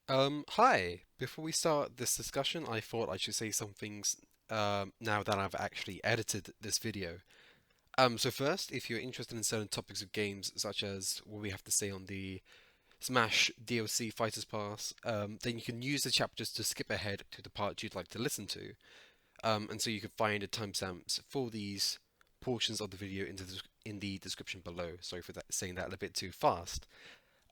Hi. Before we start this discussion, I thought I should say some things now that I've actually edited this video. So first, if you're interested in certain topics of games, such as what we have to say on the Smash DLC Fighters Pass, then you can use the chapters to skip ahead to the part you'd like to listen to. And so you can find the timestamps for these portions of the video in the description below. Sorry for that, saying that a bit too fast.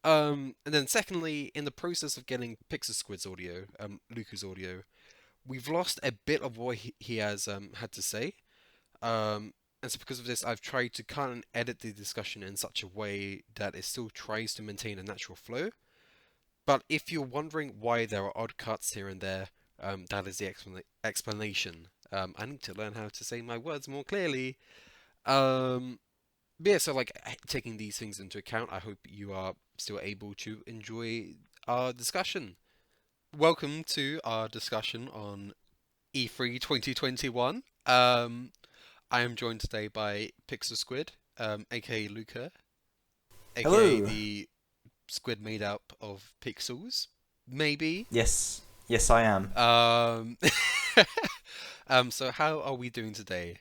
And then secondly, in the process of getting PixelSquid's audio, Luca's audio, we've lost a bit of what he has had to say. And so because of this, I've tried to cut and edit the discussion in such a way that it still tries to maintain a natural flow. But if you're wondering why there are odd cuts here and there, that is the explanation. I need to learn how to say my words more clearly. Um, but yeah, so like taking these things into account, I hope you are still able to enjoy our discussion. Welcome to our discussion on E3 2021. I am joined today by PixelSquid, aka Luca, aka Hello. the squid made up of pixels, maybe. Yes. Yes, I am. Um, so how are we doing today?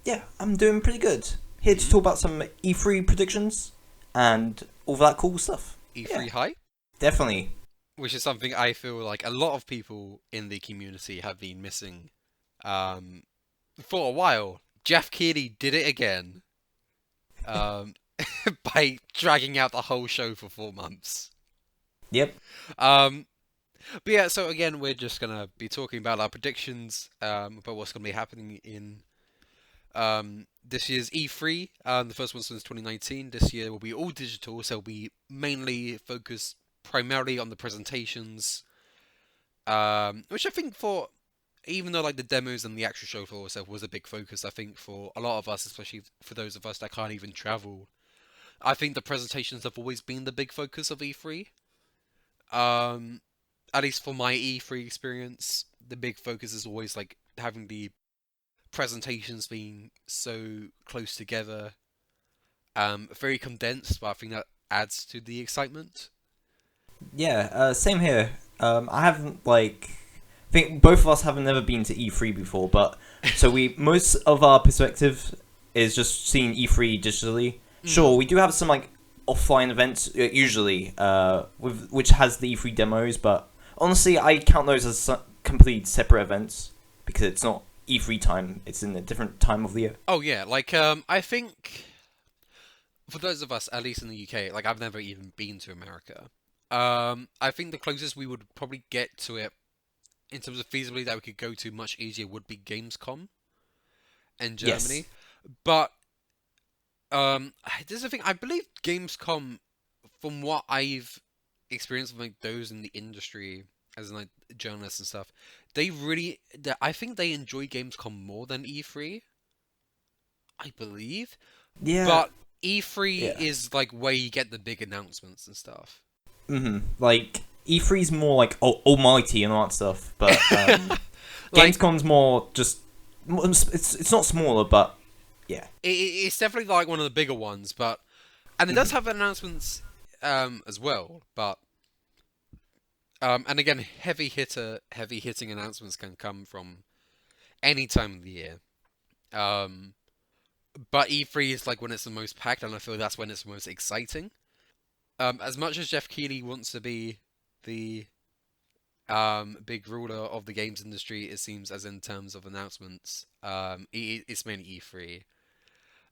Yeah, I'm doing pretty good. Here to Hmm. talk about some E3 predictions and all that cool stuff. Yeah, E3 hype, definitely. which is something I feel like a lot of people in the community have been missing um, for a while. Jeff Keighley did it again um, by dragging out the whole show for 4 months. Yep. Um, but yeah, so again, we're just gonna be talking about our predictions about what's gonna be happening in this year's E3. The first one since 2019. This year will be all digital, so it'll be mainly focused primarily on the presentations. Which I think for even though like the demos and the actual show floor itself was a big focus, I think for a lot of us, especially for those of us that can't even travel, I think the presentations have always been the big focus of E3. Um, at least for my E3 experience, the big focus is always like having the presentations being so close together, very condensed, but I think that adds to the excitement. Yeah, same here. I haven't, I think both of us haven't never been to E3 before, but so most of our perspective is just seeing E3 digitally. Mm. Sure, we do have some, offline events, usually, which has the E3 demos, but honestly, I count those as complete separate events because it's not E3 time, it's in a different time of the year. Oh yeah, like I think for those of us, at least in the UK, like I've never even been to America. I think the closest we would probably get to it in terms of feasibility that we could go to much easier would be Gamescom in Yes. Germany. But there's the thing. I believe Gamescom, from what I've experienced with like those in the industry, as in like journalists and stuff, I think they enjoy Gamescom more than E3. I believe, Yeah, but E3 yeah. is like where you get the big announcements and stuff. Like, E3's more like almighty and all that stuff, but Like Gamescom's more just it's not smaller, but yeah. it's definitely like one of the bigger ones, but and it does have announcements as well, but and again, heavy hitting announcements can come from any time of the year. Um, but E3 is like when it's the most packed, and I feel that's when it's the most exciting. As much as Jeff Keighley wants to be the big ruler of the games industry, it seems, as in terms of announcements, it's mainly E3.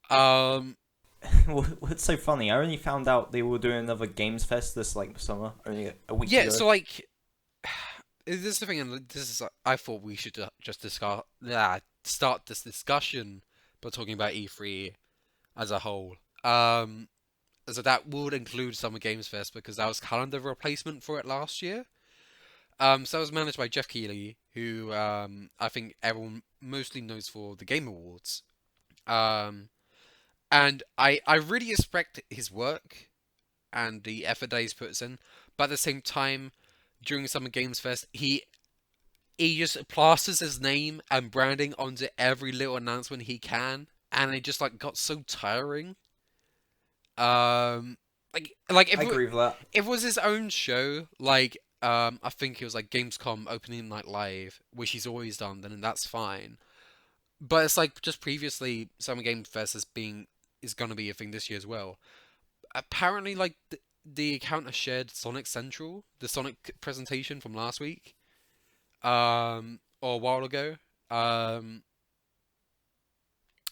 Um, What's so funny? I only found out they were doing another Games Fest this summer, only a week yeah, ago. so like this is the thing, and this is I thought we should just start this discussion by talking about E3 as a whole. So that would include Summer Games Fest because that was kind of the replacement for it last year. So it was managed by Jeff Keighley, who I think everyone mostly knows for the Game Awards. Um, and I really respect his work and the effort that he's puts in, but at the same time, during Summer Games Fest, he just plasters his name and branding onto every little announcement he can, and it just like got so tiring. Um, Like I agree with that. if it was his own show, like I think it was like Gamescom opening night live, which he's always done, then that's fine. But it's like just previously, Summer Game Fest is gonna be a thing this year as well. Apparently, like the account has shared Sonic Central, the Sonic presentation from last week, or a while ago, um,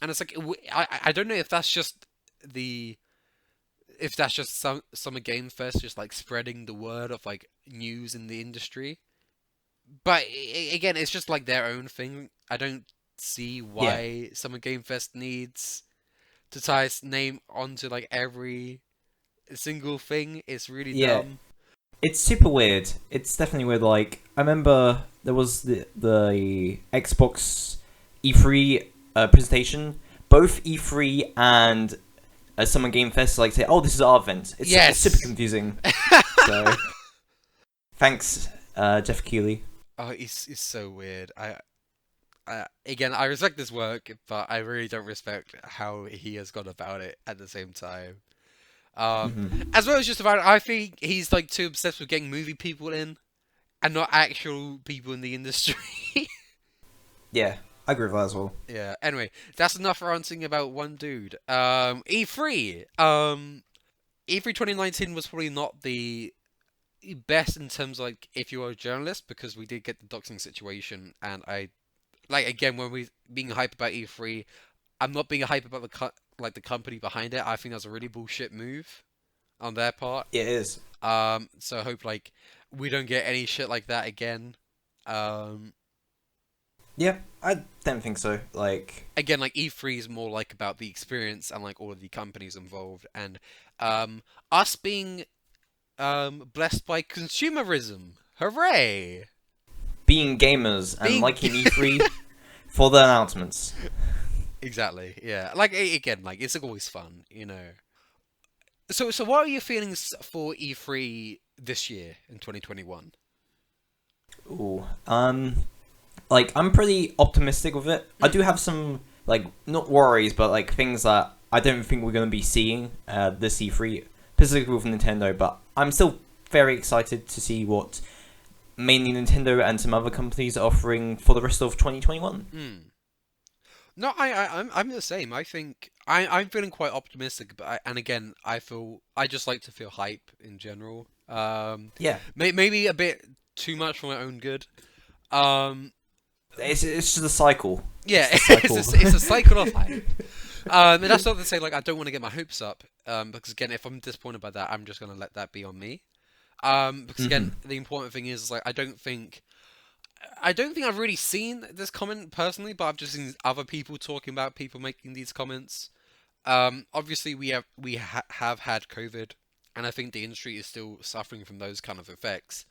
and it's like I don't know if that's just the if that's just Summer Game Fest just like spreading the word of like news in the industry. But again, it's just like their own thing. I don't see Yeah, why Summer Game Fest needs to tie its name onto like every single thing. It's really yeah. dumb. It's super weird. It's definitely weird. Like I remember there was the Xbox E3 presentation. Both E3 and Summer Game Fest like say, "Oh, this is our event." It's super Yes. confusing. So thanks, Jeff Keighley. Oh, it's so weird. Again, I respect his work, but I really don't respect how he has gone about it at the same time. Um, Hmm. as well as just about it, I think he's like too obsessed with getting movie people in and not actual people in the industry. Yeah, I agree with that as well. Yeah. Anyway, that's enough ranting about one dude. E3. E3 2019 was probably not the best in terms of, like if you are a journalist because we did get the doxing situation and I like again when we being hype about E3, I'm not being hype about the company behind it. I think that's a really bullshit move on their part. Yeah, it is. So I hope like we don't get any shit like that again. Um, Yeah, I don't think so. Like, Again, like E3 is more like about the experience and like all of the companies involved and us being blessed by consumerism. Hooray! being gamers and Being liking E3 for the announcements. exactly, yeah. Like again, like it's always fun, you know. So what are your feelings for E3 this year in 2021? Ooh, like I'm pretty optimistic with it. I Mm, do have some like not worries, but like things that I don't think we're going to be seeing this E3, specifically with Nintendo. But I'm still very excited to see what mainly Nintendo and some other companies are offering for the rest of 2021. mm. No, I'm the same. I think I'm feeling quite optimistic, but and again, I just like to feel hype in general. Yeah, Maybe a bit too much for my own good. Um, it's just a cycle. yeah, It's the cycle. it's a cycle of hype. And that's not to say like I don't want to get my hopes up. Because again, if I'm disappointed by that, I'm just gonna let that be on me. Because Hmm. again, the important thing is like I don't think I've really seen this comment personally, but I've just seen other people talking about people making these comments. Obviously we have had COVID, and I think the industry is still suffering from those kind of effects.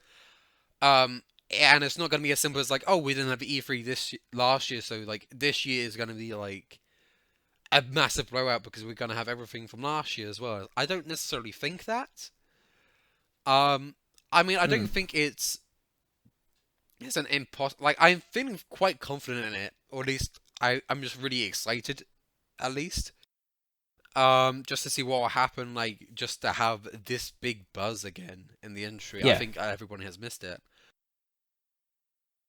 And it's not going to be as simple as like, oh, we didn't have the E3 last year, so like this year is going to be like a massive blowout because we're going to have everything from last year as well. I don't necessarily think that. Um, I mean, I don't Mm. think it's an like I'm feeling quite confident in it, or at least I'm just really excited, at least. Just to see what will happen, like just to have this big buzz again in the industry. I Yeah. think everyone has missed it.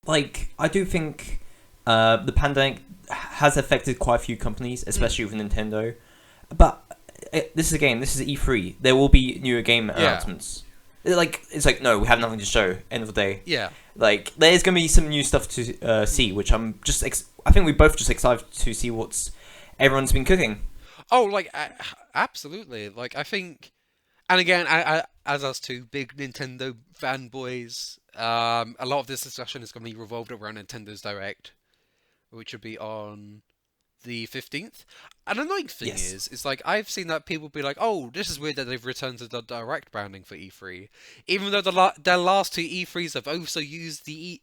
Like I do think the pandemic has affected quite a few companies, Mm. especially with Nintendo. But this is a game. This is E3. There will be newer game Yeah, announcements. It's like no, we have nothing to show. End of the day, yeah. like there's gonna be some new stuff to see, which I'm just. I think we both just excited to see what's everyone's been cooking. Oh, like absolutely. Like I think, and again, as us two big Nintendo fanboys, a lot of this discussion is going to be revolved around Nintendo's Direct, which will be on the 15th. An annoying thing Yes. is like I've seen that people be like, "Oh, this is weird that they've returned to the Direct branding for E3," even though their last two E3s have also used the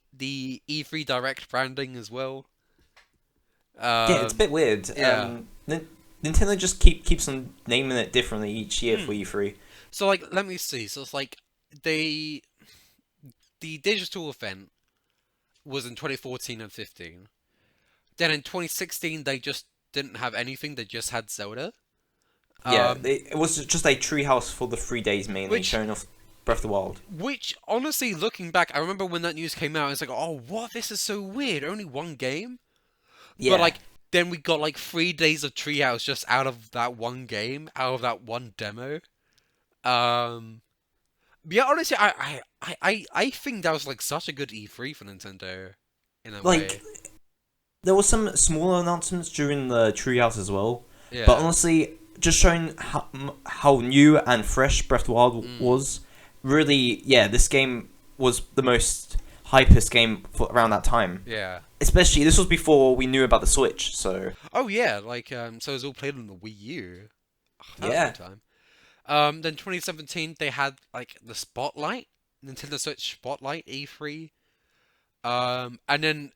E3 Direct branding as well. Yeah, it's a Um, bit weird. yeah. Nintendo just keeps on naming it differently each year for Hmm. E3. So like, let me see. So it's like they the digital event was in 2014 and 15. Then in 2016 they just didn't have anything. They just had Zelda. Yeah, Um, it was just a treehouse for the 3 days mainly, which showing off Breath of the Wild. which honestly, looking back, I remember when that news came out. It's like, oh, what? This is so weird. Only one game, but Yeah, like then we got like 3 days of Treehouse just out of that one game, out of that one demo. Um, but yeah, honestly, I think that was like such a good E3 for Nintendo in a like way. there was some smaller announcements during the treehouse as well, but Yeah. honestly, just showing how new and fresh Breath of the Wild Mm. was. Really, yeah, this game was the most hypest game for around that time. Yeah. Especially, this was before we knew about the Switch, so Oh yeah, like so it was all played on the Wii U. Oh, that was a good yeah, time. Then 2017 they had like the Spotlight, Nintendo Switch Spotlight E3. And then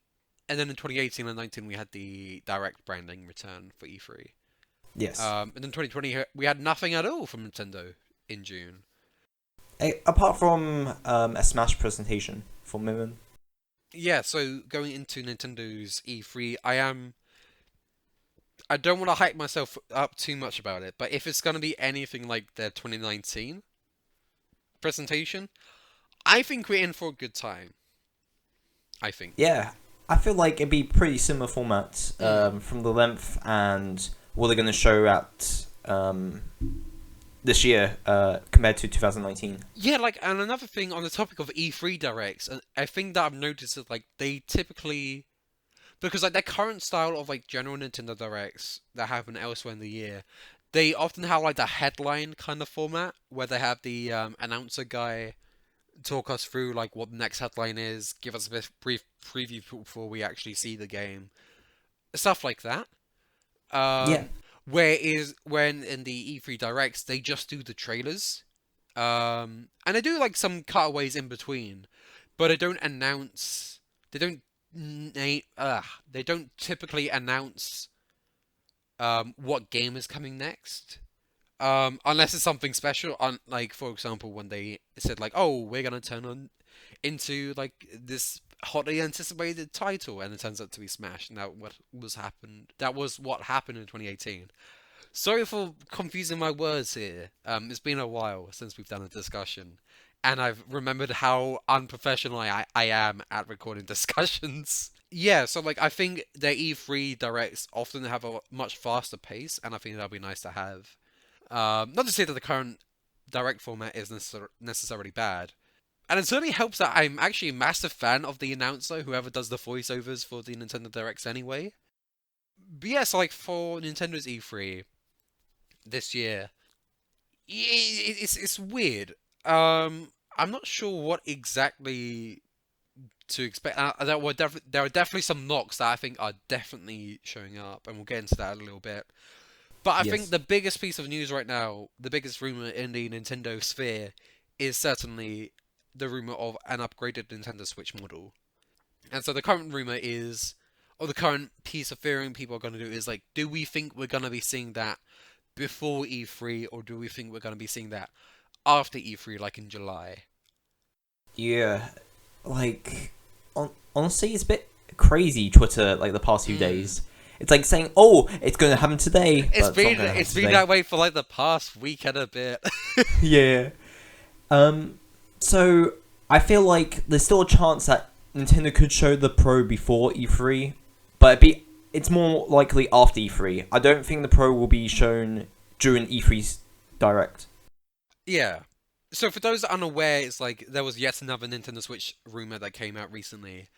in 2018 and 19 we had the direct branding return for E3. yes. And then 2020 we had nothing at all from Nintendo in June. Apart from a Smash presentation for Mimon. Yeah, so going into Nintendo's E3, I don't want to hype myself up too much about it, but if it's going to be anything like their 2019 presentation, I think we're in for a good time. I think. Yeah, I feel like it'd be pretty similar format Mm. from the length and what they're going to show at this year compared to 2019. Yeah, like, and another thing on the topic of E3 directs, and I think that I've noticed that like they typically, because like their current style of like general Nintendo directs that happen elsewhere in the year, they often have like the headline kind of format where they have the announcer guy talk us through like what the next headline is, give us a brief preview before we actually see the game, stuff like that. Yeah, Um, whereas when in the E3 directs they just do the trailers, and they do like some cutaways in between, but they don't announce. They don't. They don't typically announce what game is coming next. Unless it's something special. On like for example, when they said like, "Oh, we're gonna turn on into like this hotly anticipated title," and it turns out to be Smash, and that was what happened in 2018. Sorry for confusing my words here. It's been a while since we've done a discussion, and I've remembered how unprofessional I am at recording discussions. Yeah, so like I think their E3 directs often have a much faster pace, and I think that'll be nice to have. Not to say that the current direct format is necessarily bad, and it certainly helps that I'm actually a massive fan of the announcer, whoever does the voiceovers for the Nintendo Directs anyway. But yeah, so like for Nintendo's E3 this year, it's weird. I'm not sure what exactly to expect. There are definitely some knocks that I think are definitely showing up, and we'll get into that in a little bit. But I think yes. the biggest piece of news right now, the biggest rumor in the Nintendo sphere, is certainly the rumor of an upgraded Nintendo Switch model. And so the current rumor is, or the current piece of theory people are going to do is like, do we think we're going to be seeing that before E3, or do we think we're going to be seeing that after E3, like in July? Yeah, like honestly, it's a bit crazy. Twitter like the past few Mm. days, it's like saying, "Oh, it's going to happen today," but it's not going to happen It's been today. that way for like the past week and a bit. Yeah. Um. So I feel like there's still a chance that Nintendo could show the Pro before E3, but it's more likely after E3. I don't think the Pro will be shown during E3's direct. Yeah. So for those unaware, it's like there was yet another Nintendo Switch rumor that came out recently.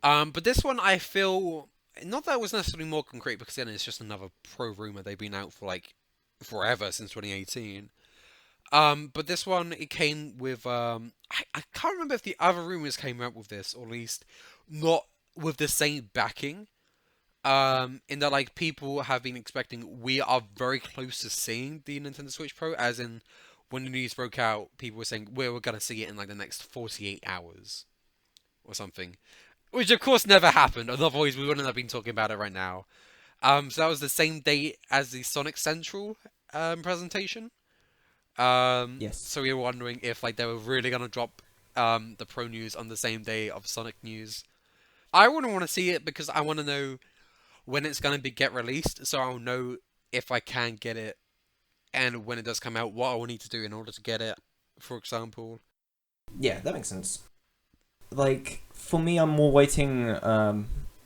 But this one I feel not that it was necessarily more concrete because then it's just another pro rumor. They've been out for like forever since 2018. But this one it came with I can't remember if the other rumors came out with this, or at least not with the same backing. In that like people have been expecting we are very close to seeing the Nintendo Switch Pro, as in when the news broke out, people were saying we're gonna see it in like the next 48 hours or something. Which of course never happened, otherwise we wouldn't have been talking about it right now. So that was the same date as the Sonic Central presentation. Yes. So we were wondering if like they were really gonna drop the Pro news on the same day of Sonic news. I wouldn't want to see it because I want to know when it's gonna be get released, so I'll know if I can get it and when it does come out, what I will need to do in order to get it, for example. Yeah, that makes sense. Like for me, I'm more waiting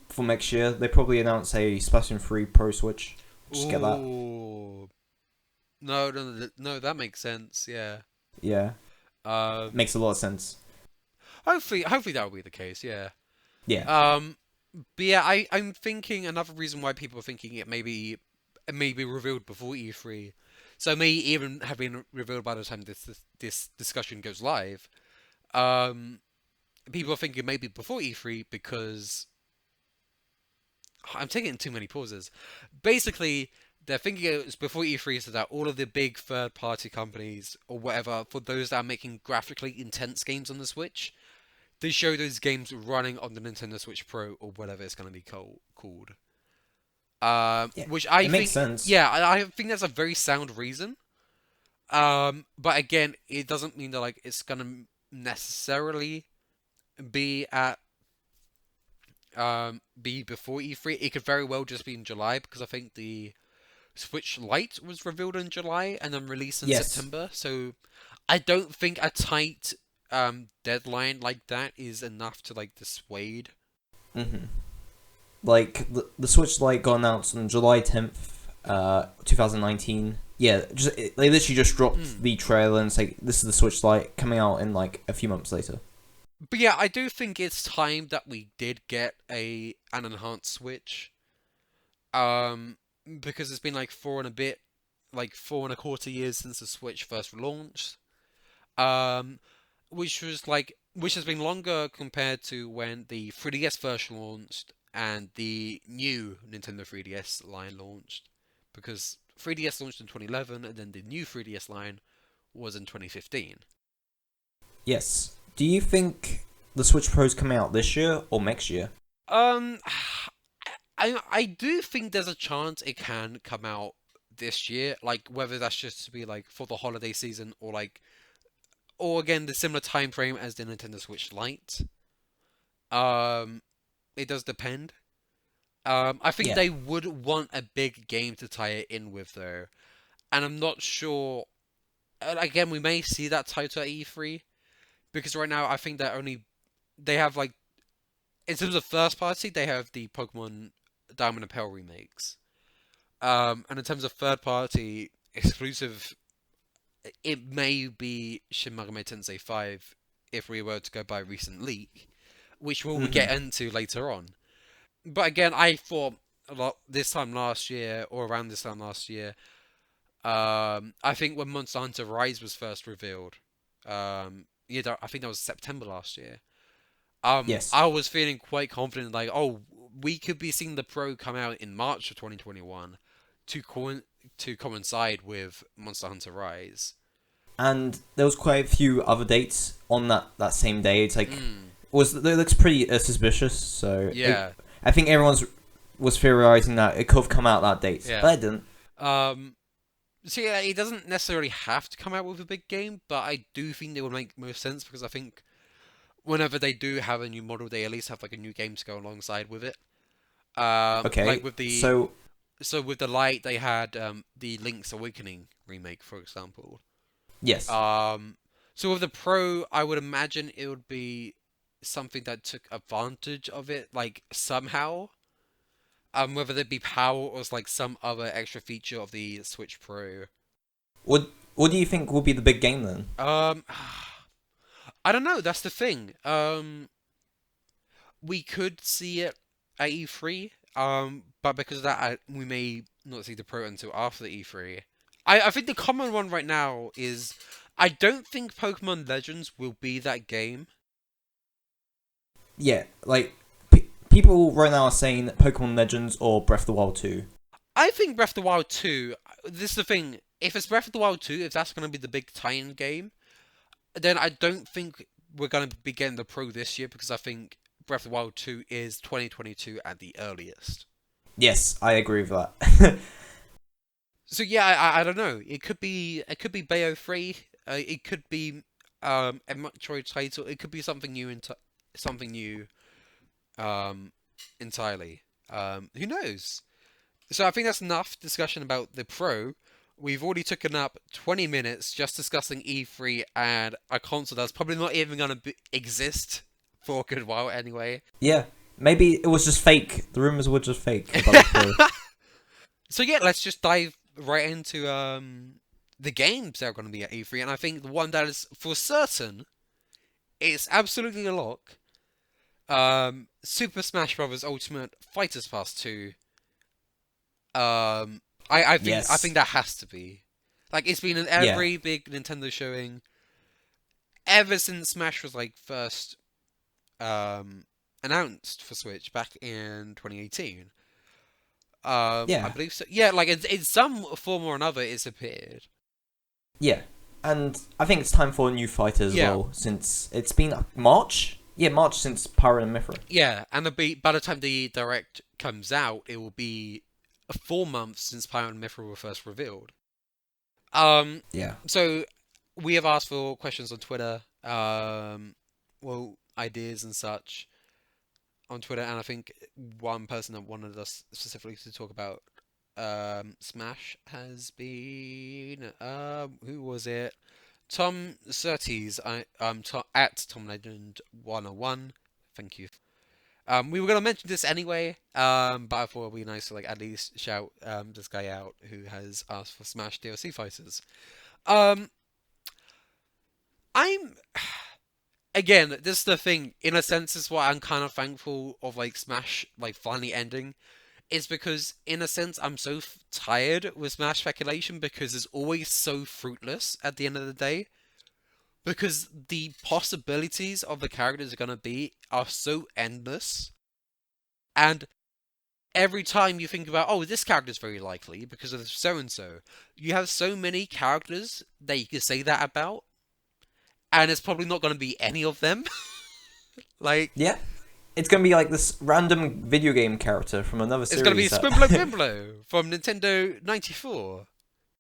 for next year. They probably announce a Splatoon 3 Pro Switch. Just get that. Ooh, no, that makes sense. Yeah. Yeah, Um, makes a lot of sense. hopefully that will be the case. Yeah. Yeah. Um, but yeah, I'm thinking another reason why people are thinking it may be revealed before E3, so it may even have been revealed by the time this discussion goes live. Um, people are thinking maybe before E3 because I'm taking too many pauses. Basically, they're thinking it was before E3 so that all of the big third-party companies or whatever, for those that are making graphically intense games on the Switch, they show those games running on the Nintendo Switch Pro or whatever it's going to be called. Yeah, Which I it makes think, sense. yeah, I think that's a very sound reason. But again, it doesn't mean that like it's gonna necessarily be at be before E3. It could very well just be in July because I think the Switch Lite was revealed in July and then released in Yes. September. So I don't think a tight deadline like that is enough to like dissuade. hmm Like the Switch Lite got announced on July 10th, 2019. Yeah, they literally just dropped Hmm. the trailer and say this is the Switch Lite coming out in like a few months later. But yeah, I do think it's time that we did get an enhanced Switch. Um, because it's been like like 4.25 years since the Switch first launched. Um, which has been longer compared to when the 3DS version launched and the new Nintendo 3DS line launched, because 3DS launched in 2011 and then the new 3DS line was in 2015. Yes. Do you think the Switch Pro's coming out this year or next year? Um, I do think there's a chance it can come out this year, like whether that's just to be like for the holiday season or again the similar time frame as the Nintendo Switch Lite. Um, it does depend. I think Yeah. they would want a big game to tie it in with though, and I'm not sure. Again, we may see that title at E3 because right now I think that only they have like in terms of first party they have the Pokemon Diamond and Pearl remakes. And in terms of third party exclusive, it may be Shin Megami Tensei 5 if we were to go by recent leak, which we'll hmm get into later on. But again, I thought a lot this time last year or around this time last year. I think when Monster Hunter Rise was first revealed, yeah, I think that was September last year. Yes. I was feeling quite confident, like, oh, we could be seeing the Pro come out in March of 2021 to coincide with Monster Hunter Rise. And there was quite a few other dates on that same day. It's like Mm, it looks pretty suspicious. So yeah, I think everyone's was theorizing that it could have come out that date, yeah. but it didn't. Um, so yeah, it doesn't necessarily have to come out with a big game, but I do think they would make most sense because I think whenever they do have a new model, they at least have like a new game to go alongside with it. Like Okay, with the so so with the Light, they had the Link's Awakening remake, for example. yes, Um, so with the Pro, I would imagine it would be something that took advantage of it, like somehow. Whether it be power or like some other extra feature of the Switch Pro. what do you think will be the big game then? Um, I don't know. That's the thing. We could see it at E3. But because of that, we may not see the Pro until after the E3. I think the common one right now is I don't think Pokemon Legends will be that game. Yeah, like people right now are saying Pokemon Legends or Breath of the Wild 2. I think Breath of the Wild 2. This is the thing. If it's Breath of the Wild 2, if that's going to be the big tie-in game, then I don't think we're going to be getting the Pro this year because I think Breath of the Wild 2 is 2022 at the earliest. Yes, I agree with that. So yeah, I don't know. It could be Bayo 3. It could be a Metroid title. It could be something new something new um entirely. Who knows? So I think that's enough discussion about the Pro. we've already taken up 20 minutes just discussing E3 and a console that's probably not even going to exist for a good while anyway. Yeah, maybe it was just fake. The rumors were just fake about the Pro. So yeah, let's just dive right into the games that are going to be at E3, and I think the one that is for certain, it's absolutely a lock. Super Smash Bros. Ultimate Fighters Pass 2. I think that has to be. Like, it's been in every big Nintendo showing ever since Smash was like first announced for Switch back in 2018. I believe so. Yeah, like in some form or another, it's appeared. Yeah, and I think it's time for a new fighter as well, since it's been March. Yeah, March since Pyro and Mythra. Yeah, and by the time the Direct comes out, it will be 4 months since Pyro and Mythra were first revealed. Yeah. So we have asked for questions on Twitter, ideas and such on Twitter, and I think one person that wanted us specifically to talk about Smash has been who was it? Tom Surtees, at Tom Legend 101. Thank you. We were gonna mention this anyway, but I thought it'd be nice to like at least shout this guy out who has asked for Smash DLC fighters. I'm again, this is the thing. In a sense, is why I'm kind of thankful of like Smash like finally ending. Is because in a sense I'm so tired with Smash speculation because it's always so fruitless at the end of the day. Because the possibilities of the characters are gonna be are so endless, and every time you think about, oh, this character's very likely because of so and so, you have so many characters that you can say that about, and it's probably not gonna be any of them. Like, yeah, it's gonna be like this random video game character from another series. It's gonna be Squimblo Bimblo from Nintendo 94.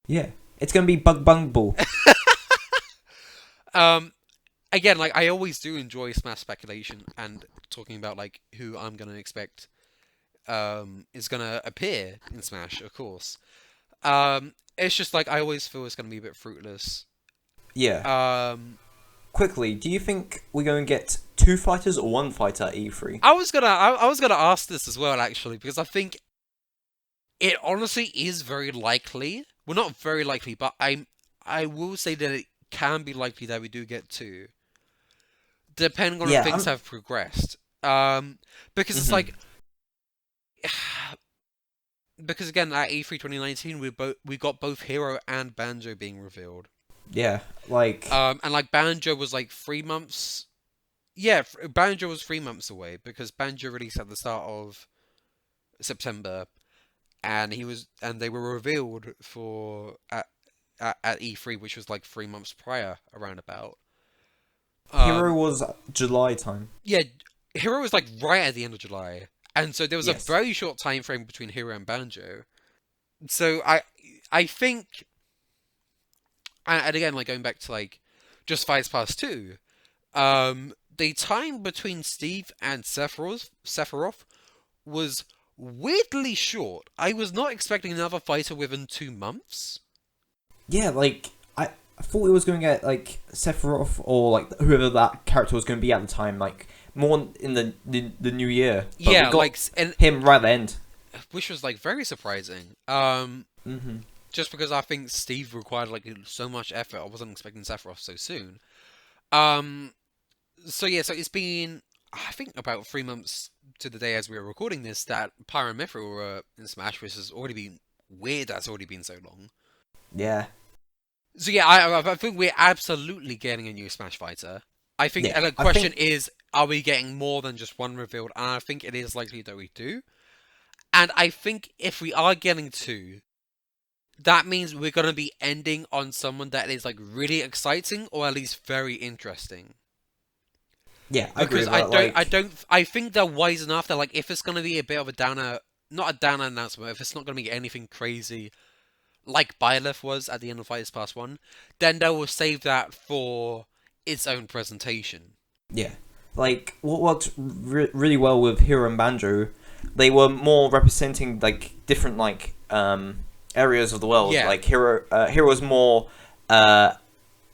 Yeah, it's gonna be Bug Bumble. Again, like I always do enjoy Smash speculation and talking about like who I'm gonna expect is gonna appear in Smash, of course. It's just like I always feel it's gonna be a bit fruitless. Yeah. Quickly, do you think we're going to get 2 fighters or 1 fighter at E3? I was gonna ask this as well actually, because I think it honestly is very likely. Well, not very likely, but I will say that it can be likely that we do get 2, depending on how things have progressed. Because it's like, because again at E3 2019 we got both Hero and Banjo being revealed. Yeah, like and like Banjo was like 3 months. Yeah, Banjo was 3 months away because Banjo released at the start of September, and they were revealed for at E3, which was like 3 months prior, around about. Hero was July time. Yeah, Hero was like right at the end of July, and so there was a very short time frame between Hero and Banjo. So I think, and again, like going back to like just Fighters Pass 2, the time between Steve and Sephiroth was weirdly short. I was not expecting another fighter within 2 months. Yeah, like I thought it was going to get like Sephiroth or like whoever that character was going to be at the time, like more in the new year. But yeah, we got like and him right at the end, which was like very surprising. Just because I think Steve required like so much effort, I wasn't expecting Sephiroth so soon. So yeah, so it's been I think about 3 months to the day as we were recording this that Pyro and Mythra were in Smash, which has already been weird. That's already been so long. Yeah. So yeah, I think we're absolutely getting a new Smash fighter. I think, and the question is, are we getting more than just one revealed? And I think it is likely that we do. And I think if we are getting 2, that means we're going to be ending on someone that is like really exciting or at least very interesting. Yeah, I agree with that, I think they're wise enough that like if it's going to be a bit of a downer, not a downer announcement, if it's not going to be anything crazy like Byleth was at the end of Fighters Pass 1, then they will save that for its own presentation. Yeah. Like, what worked really well with Hero and Banjo, they were more representing, like, different, like, areas of the world. Yeah. Like Hero was more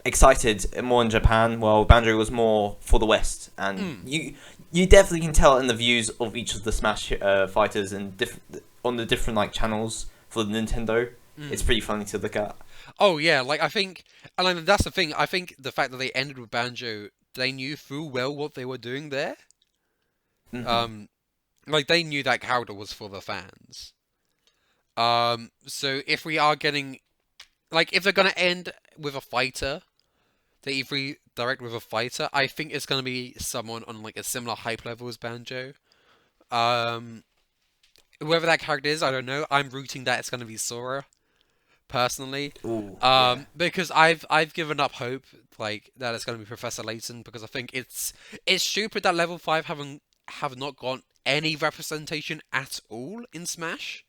excited more in Japan, while Banjo was more for the West. And you definitely can tell in the views of each of the Smash fighters and on the different like channels for the Nintendo. It's pretty funny to look at. Oh yeah, like I think, and like, that's the thing. I think the fact that they ended with Banjo, they knew full well what they were doing there. Hmm. Um, like they knew that character was for the fans. So if we are getting, like, if they're gonna end with a fighter, they E3 direct with a fighter, I think it's gonna be someone on like a similar hype level as Banjo. Um, Whoever that character is, I don't know. I'm rooting that it's gonna be Sora, personally. Ooh, yeah. Because I've given up hope like that it's gonna be Professor Layton, because I think it's stupid that level 5 have not got any representation at all in Smash.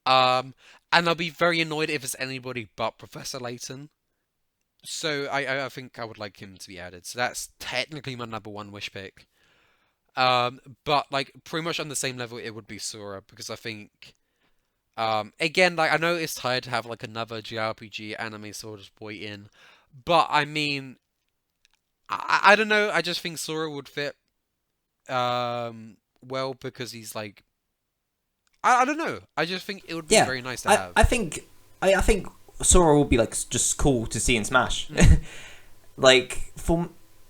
Um, and I'll be very annoyed if it's anybody but Professor Layton. So I think I would like him to be added. So that's technically my number one wish pick. But like pretty much on the same level, it would be Sora, because I think again, like I know it's tired to have like another JRPG anime sort of boy in, but I mean, I don't know. I just think Sora would fit well, because he's like, I don't know. I just think it would be Yeah, very nice to I, have. I think I think Sora will be like just cool to see in Smash. Like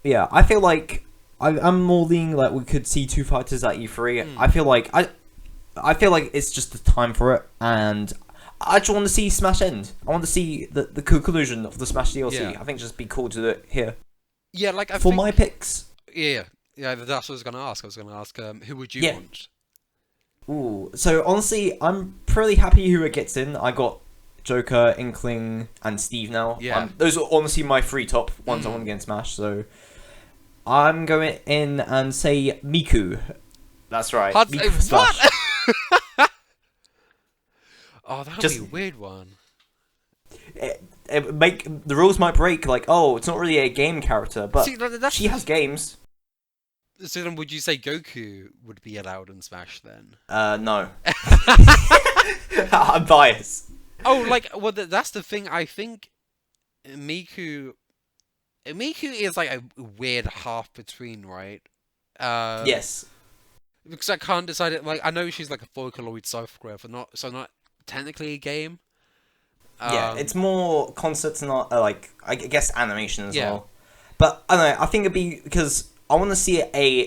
yeah, I feel like I'm more leaning like we could see two fighters at E3. I feel like it's just the time for it, and I just want to see Smash end. I want to see the conclusion of the Smash DLC. Yeah. I think it'd just be cool to do it here. Yeah, like I For think my picks, yeah, that's what I was gonna ask. I was gonna ask who would you yeah. want? Ooh, so honestly, I'm pretty happy who it gets in. I got Joker, Inkling, and Steve now. Yeah. Those are honestly my three top ones I want to get in Smash. So I'm going in and say Miku. That's right. Miku for Smash. What? Oh, that'll be Just a weird one. the rules might break. Like, oh, it's not really a game character, but See, that's she has games. So then, would you say Goku would be allowed in Smash then? No. I'm biased. Oh, like, well, that's the thing. I think Miku, Miku is like a weird half between, right? Yes. Because I can't decide it. Like, I know she's like a Vocaloid software, but not technically a game. Yeah, it's more concepts, not like I guess animation as Yeah. well. But I don't know. I think it'd be because I want to see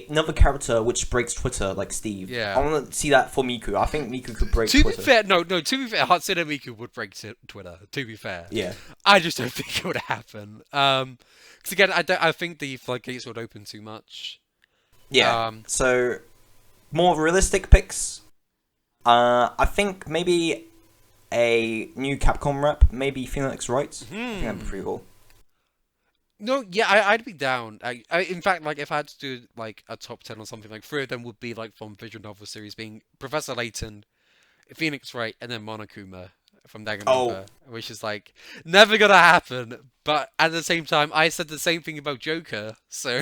another character which breaks Twitter, like Steve. Yeah. I want to see that for Miku. I think Miku could break To Twitter. be fair, no. To be fair, Hatsune Miku would break Twitter. To be fair, Yeah. I just don't think it would happen. Because again, I think the floodgates would open too much. Yeah. So more realistic picks. I think maybe a new Capcom rep, maybe Phoenix Wright. I think that'd be pretty cool. No, yeah, I'd be down. In fact, like if I had to do like a top 10 or something, like three of them would be like from visual novel series, being Professor Layton, Phoenix Wright, and then Monokuma from Danganronpa, which is like never gonna happen. But at the same time, I said the same thing about Joker, so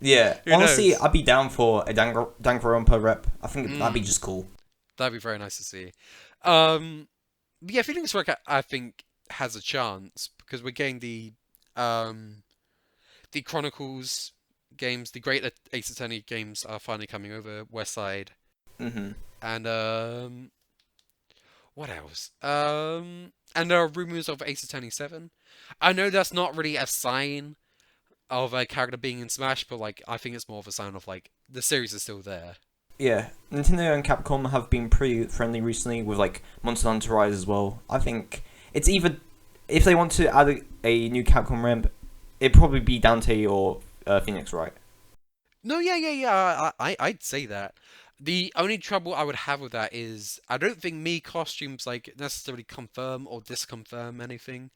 Yeah. Who Honestly, knows? I'd be down for a Danganronpa rep. I think that'd be just cool. that'd be very nice to see. But yeah, Phoenix Wright, I think has a chance because we're getting the Chronicles games, the Great Ace Attorney games are finally coming over West Side. Mm-hmm. And what else? And there are rumors of Ace Attorney 7. I know that's not really a sign of a character being in Smash, but like I think it's more of a sign of like the series is still there. Yeah, Nintendo and Capcom have been pretty friendly recently with like Monster Hunter Rise as well. I think it's either if they want to add a new Capcom ramp, it'd probably be Dante or Phoenix Wright. No, yeah. I'd say that. The only trouble I would have with that is I don't think me costumes like necessarily confirm or disconfirm anything.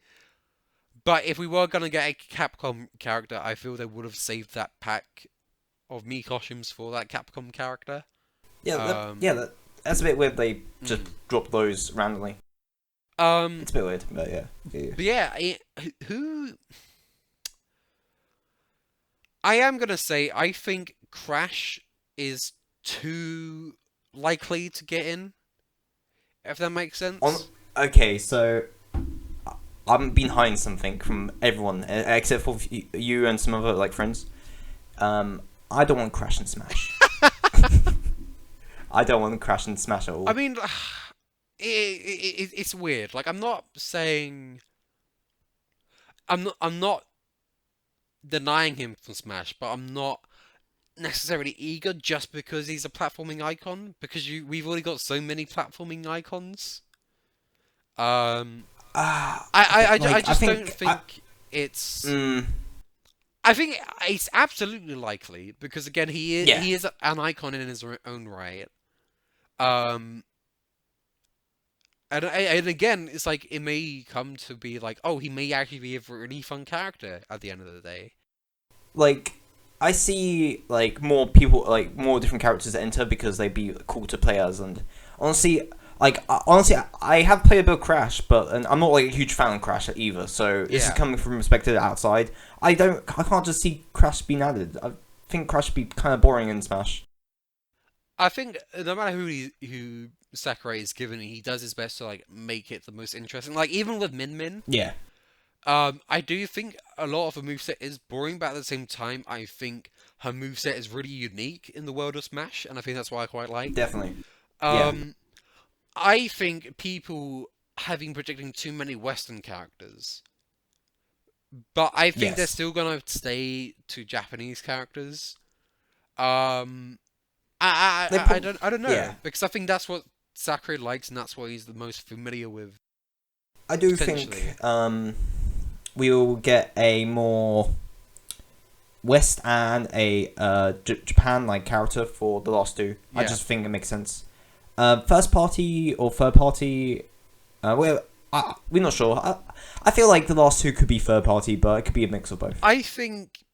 But if we were gonna get a Capcom character, I feel they would have saved that pack of me costumes for that Capcom character. Yeah, that's a bit weird. They just drop those randomly. It's a bit weird, but yeah. But yeah, who? I am gonna say I think Crash is too likely to get in. if that makes On sense. okay, so I'm been hiding something from everyone except for you and some other like friends. I don't want Crash and Smash. I don't want Crash and Smash at I all. mean, it's weird. Like, I'm not saying I'm not denying him from Smash, but I'm not necessarily eager just because he's a platforming icon. Because we've already got so many platforming icons. Um, I I just don't think think it's. mm, I think it's absolutely likely because again yeah, he is an icon in his own right. Um, and again, it's like it may come to be like, oh, he may actually be a really fun character at the end of the day. like I see like more people like more different characters enter because they'd be cool to play as, and honestly. Honestly, I have played a bit of Crash, but and I'm not like a huge fan of Crash either. So this is Yeah, coming from perspective outside. I can't just see Crash being added. I think Crash would be kind of boring in Smash. I think no matter who Sakurai is given, he does his best to like make it the most interesting. Like even with Min Min, Yeah, I do think a lot of the moveset is boring, but at the same time, I think her moveset is really unique in the world of Smash, and I think that's why I quite like. definitely. Yeah. Um, I think people have been predicting too many Western characters, but I think they're Yes. still gonna stay to Japanese characters. Um, I, They I, I, I prob- don't I don't know Yeah. because I think that's what Sakurai likes, and that's what he's the most familiar with I do potentially. think we will get a more West and a Japan like character for the last two. I Yeah, just think it makes sense. First party or third party. We're not sure. I feel like the last two could be third party, but it could be a mix of both. I think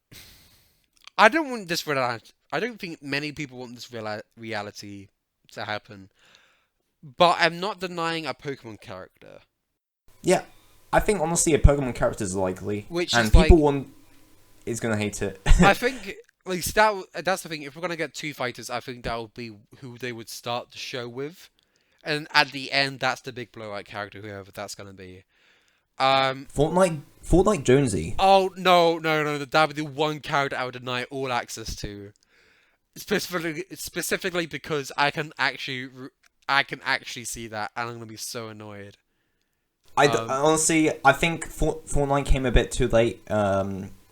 I don't want this reality. I don't think many people want this reality to happen, but I'm not denying a Pokemon character, Yeah, I think honestly a Pokemon character is likely, which and is people like want is gonna hate it. I think at least that's the thing. If we're gonna get two fighters, I think that would be who they would start the show with, and at the end, that's the big blowout character, whoever that's gonna be. Um. Fortnite Jonesy. Oh no! That would be the one character I would deny all access to, specifically because I can actually see that, and I'm gonna be so annoyed. Um. Honestly, I think Fortnite came a bit too late.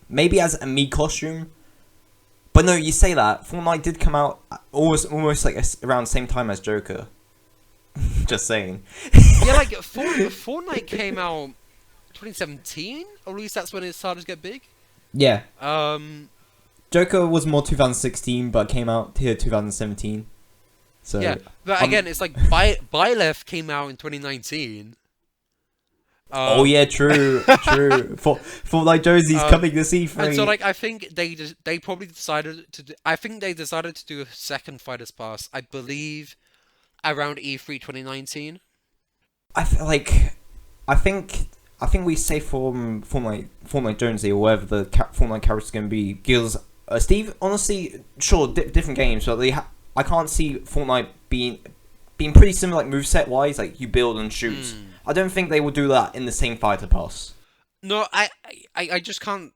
Maybe as a me costume, but no, you say that Fortnite did come out almost like around the same time as Joker. Just saying. Yeah, like Fortnite came out 2017, or at least that's when it started to get big. Yeah, Um. Joker was more 2016, but came out here 2017. Yeah, So but um, again, it's like Byleth came out in 2019. oh Um, yeah, true, true. Fortnite Josie's coming to and so C3. like I think they probably decided to I think they decided to do a second Fighters Pass, I believe, around E3 2019. I feel like I think I think we say Fortnite Jonesy or whatever the Fortnite character's gonna be. Gills, Steve. Honestly, sure, different games, but I can't see Fortnite being pretty similar, like moveset wise. Like you build and shoot. Hmm. I don't think they will do that in the same fighter pass. No, I just can't.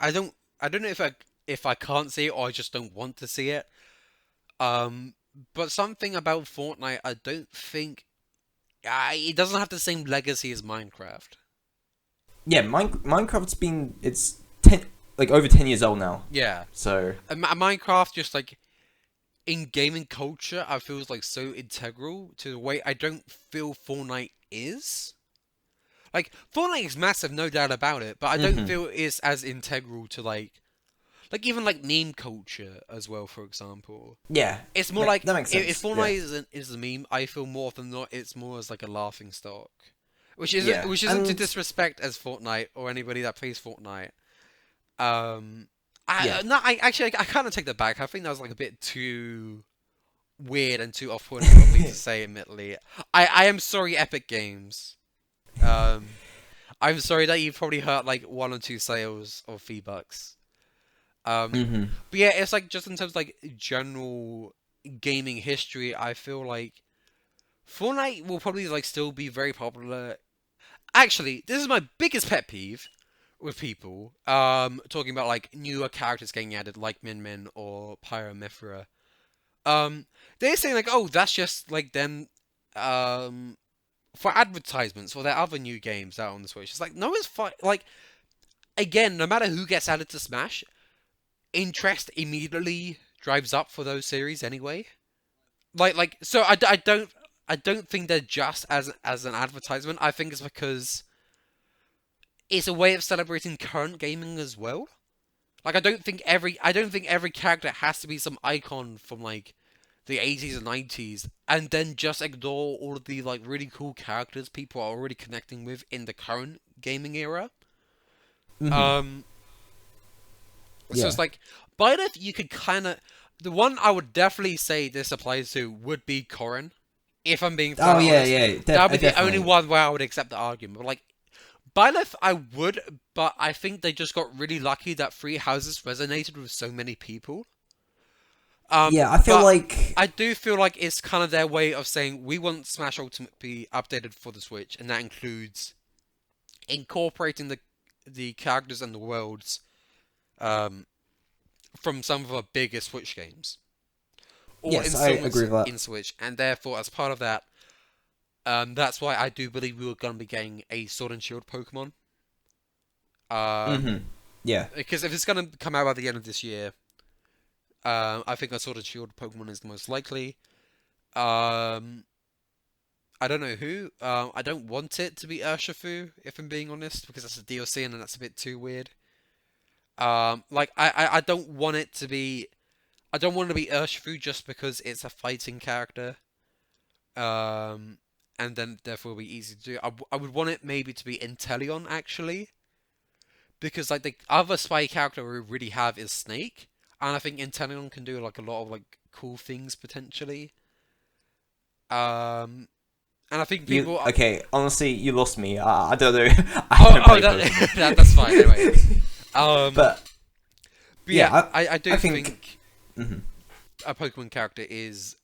I don't know if I can't see it or I just don't want to see it. Um, but something about Fortnite, I don't think it doesn't have the same legacy as Minecraft. Yeah, Minecraft's been it's 10 like over 10 years old now. Yeah, So and Minecraft just like in gaming culture, I feel is like so integral to the way I don't feel Fortnite is. Like Fortnite is massive, no doubt about it, but I don't hmm feel it's as integral to like even like meme culture as well. For example, yeah, it's more like that makes if sense. Yeah, Fortnite is a meme, I feel more often than not it's more as like a laughing stock, yeah, which isn't to and disrespect as Fortnite or anybody that plays Fortnite. yeah. No, I actually I kind of take that back. I think that was like a bit too weird and too off-putting for me to say. Admittedly, I am sorry, Epic Games. Um, I'm sorry that you probably hurt like one or two sales of V-Bucks. hmm But yeah, it's like just in terms of like general gaming history, I feel like Fortnite will probably like still be very popular. Actually, this is my biggest pet peeve with people talking about like newer characters getting added, like Min Min or Pyra. Um, they're saying like, oh, that's just like them um for advertisements for their other new games out on the Switch. It's like no, it's fine. Like again, no matter who gets added to Smash, interest immediately drives up for those series anyway. So I don't think they're just as an advertisement. I think it's because it's a way of celebrating current gaming as well. Like I don't think every character has to be some icon from like the 80s and 90s and then just ignore all of the like really cool characters people are already connecting with in the current gaming era. Hmm. Um so Yeah. it's like but if you could kind of the one I would definitely say this applies to would be Corrin. If I'm being Oh flat yeah, honest, yeah, that would be the only definitely. one where I would accept the argument. But like Byleth, I would, but I think they just got really lucky that Three Houses resonated with so many people. Yeah, I feel But like I do feel like it's kind of their way of saying we want Smash Ultimate to be updated for the Switch, and that includes incorporating the characters and the worlds um, from some of our biggest Switch games or yes, I installments agree with that. in Switch, and therefore, as part of that, that's why I do believe we were going to be getting a Sword and Shield Pokemon. Um, Hmm. Yeah. because if it's going to come out by the end of this year, I think a Sword and Shield Pokemon is the most likely. Um, I don't know who. I don't want it to be Urshifu, if I'm being honest, because that's a DLC and that's a bit too weird. I don't want it to be. I don't want it to be Urshifu just because it's a fighting character. Um, and then therefore it'll be easy to do. I would want it maybe to be Inteleon actually, because like the other spy character we really have is Snake, and I think Inteleon can do like a lot of like cool things potentially. Um, and I think You people. okay? Honestly, you lost me. I don't know. I Oh, don't play that, Pokemon. that's fine. Anyway, um, But but yeah, yeah, I I do think. think Mhm. a Pokemon character is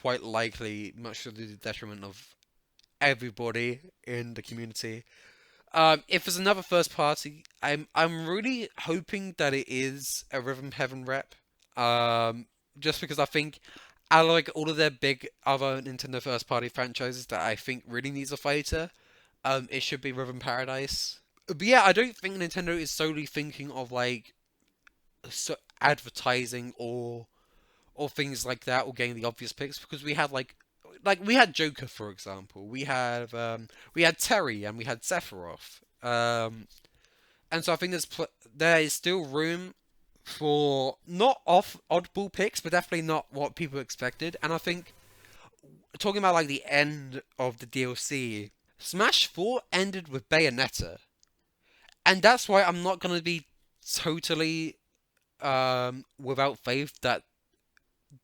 quite likely, much to the detriment of everybody in the community. If there's another first party, I'm really hoping that it is a Rhythm Heaven rep. Um, just because I think out of like all of their big other Nintendo first party franchises that I think really needs a fighter, it should be Rhythm Paradise. But yeah, I don't think Nintendo is solely thinking of like advertising or things like that or getting the obvious picks because we had like we had Joker for example. We had Terry and we had Sephiroth. And so I think there is still room for not off oddball picks, but definitely not what people expected. And I think talking about like the end of the DLC, Smash 4 ended with Bayonetta, and that's why I'm not gonna be totally without faith that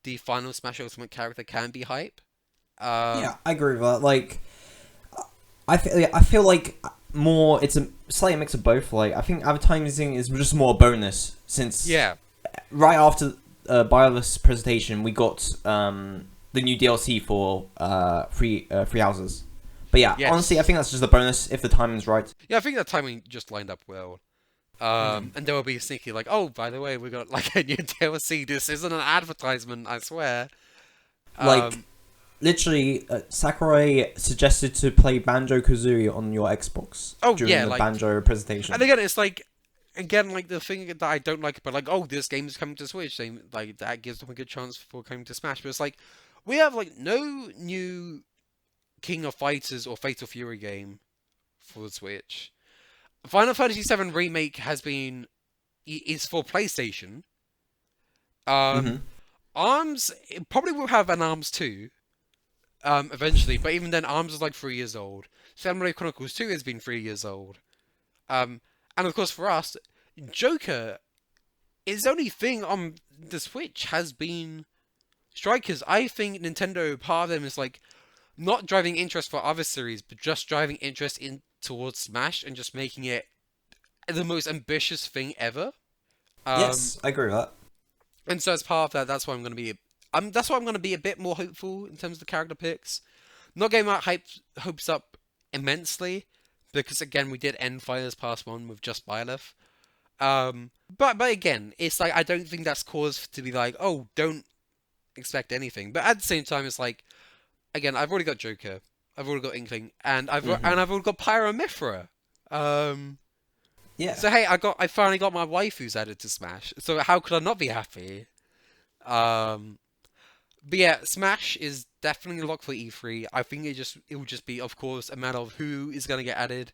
the final Smash Ultimate character can be hype. Yeah, Um, I agree with that. Like, I feel like more. It's a slight mix of both. Like, I think advertising is just more a bonus since yeah, right after Biolis presentation, we got the new DLC for free houses. But yeah, honestly, I yes, think that's just a bonus if the timing's right. yeah. I think that timing just lined up well. Hmm. And there will be sneaky like, oh, by the way, we got like a new DLC. This isn't an advertisement, I swear. Like, Um, literally, Sakurai suggested to play Banjo Kazooie on your Xbox oh during yeah, the like, Banjo and presentation. again, it's like, again, like the thing that I don't like, but like, oh, this game is coming to Switch. They, like that gives them a good chance for coming to Smash. But it's like, we have like no new King of Fighters or Fatal Fury game for the Switch. Final Fantasy VII Remake is for PlayStation. Um, Hmm. Arms it probably will have an Arms 2 eventually, but even then, Arms is like 3 years old. Xenoblade Chronicles 2 has been 3 years old. Um, and of course for us, Joker is the only thing on the Switch has been Strikers. I think Nintendo part of them is like not driving interest for other series, but just driving interest in towards Smash and just making it the most ambitious thing ever. Um, Yes, I agree with that. and so as part of that, that's why I'm going to be. That's why I'm going to be a bit more hopeful in terms of the character picks. not getting my hopes up immensely, because again we did end Fighters Pass 1 with just Byleth. But again, it's like I don't think that's cause to be like, oh, don't expect anything. But at the same time, it's like, again, I've already got Joker, I've already got Inkling, and I've already got Pyra. Um, Yeah. so hey, I finally got my waifus added to Smash. So how could I not be happy? Um, but yeah, Smash is definitely locked for E3. I think it will just be, of course, a matter of who is gonna get added.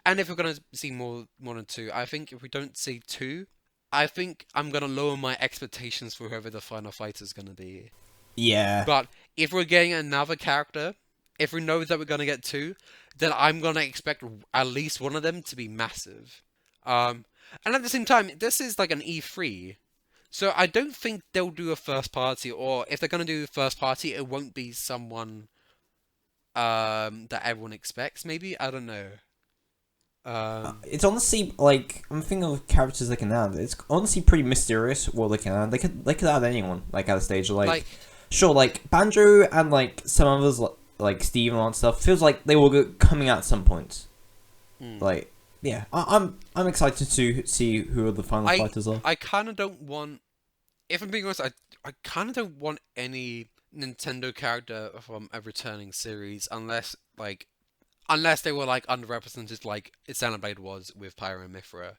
And if we're gonna see more than two, I think if we don't see two, I think I'm gonna lower my expectations for whoever the final fighter is gonna be. Yeah. But if we're getting another character, if we know that we're gonna get two, then I'm gonna expect at least one of them to be massive. And at the same time, this is like an E3, so I don't think they'll do a first party, or if they're gonna do first party, it won't be someone that everyone expects. Maybe, I don't know. It's honestly like I'm thinking of characters they can add. It's honestly pretty mysterious what they can add. They could add anyone like at a stage like sure like Banjo and like some others like Steve and all that stuff feels like they will go coming out at some point. Like yeah, I'm excited to see who the final fighters are. I kind of don't want, if I'm being honest, I kind of don't want any Nintendo character from a returning series unless they were like underrepresented like Xenoblade was with Pyra and Mythra.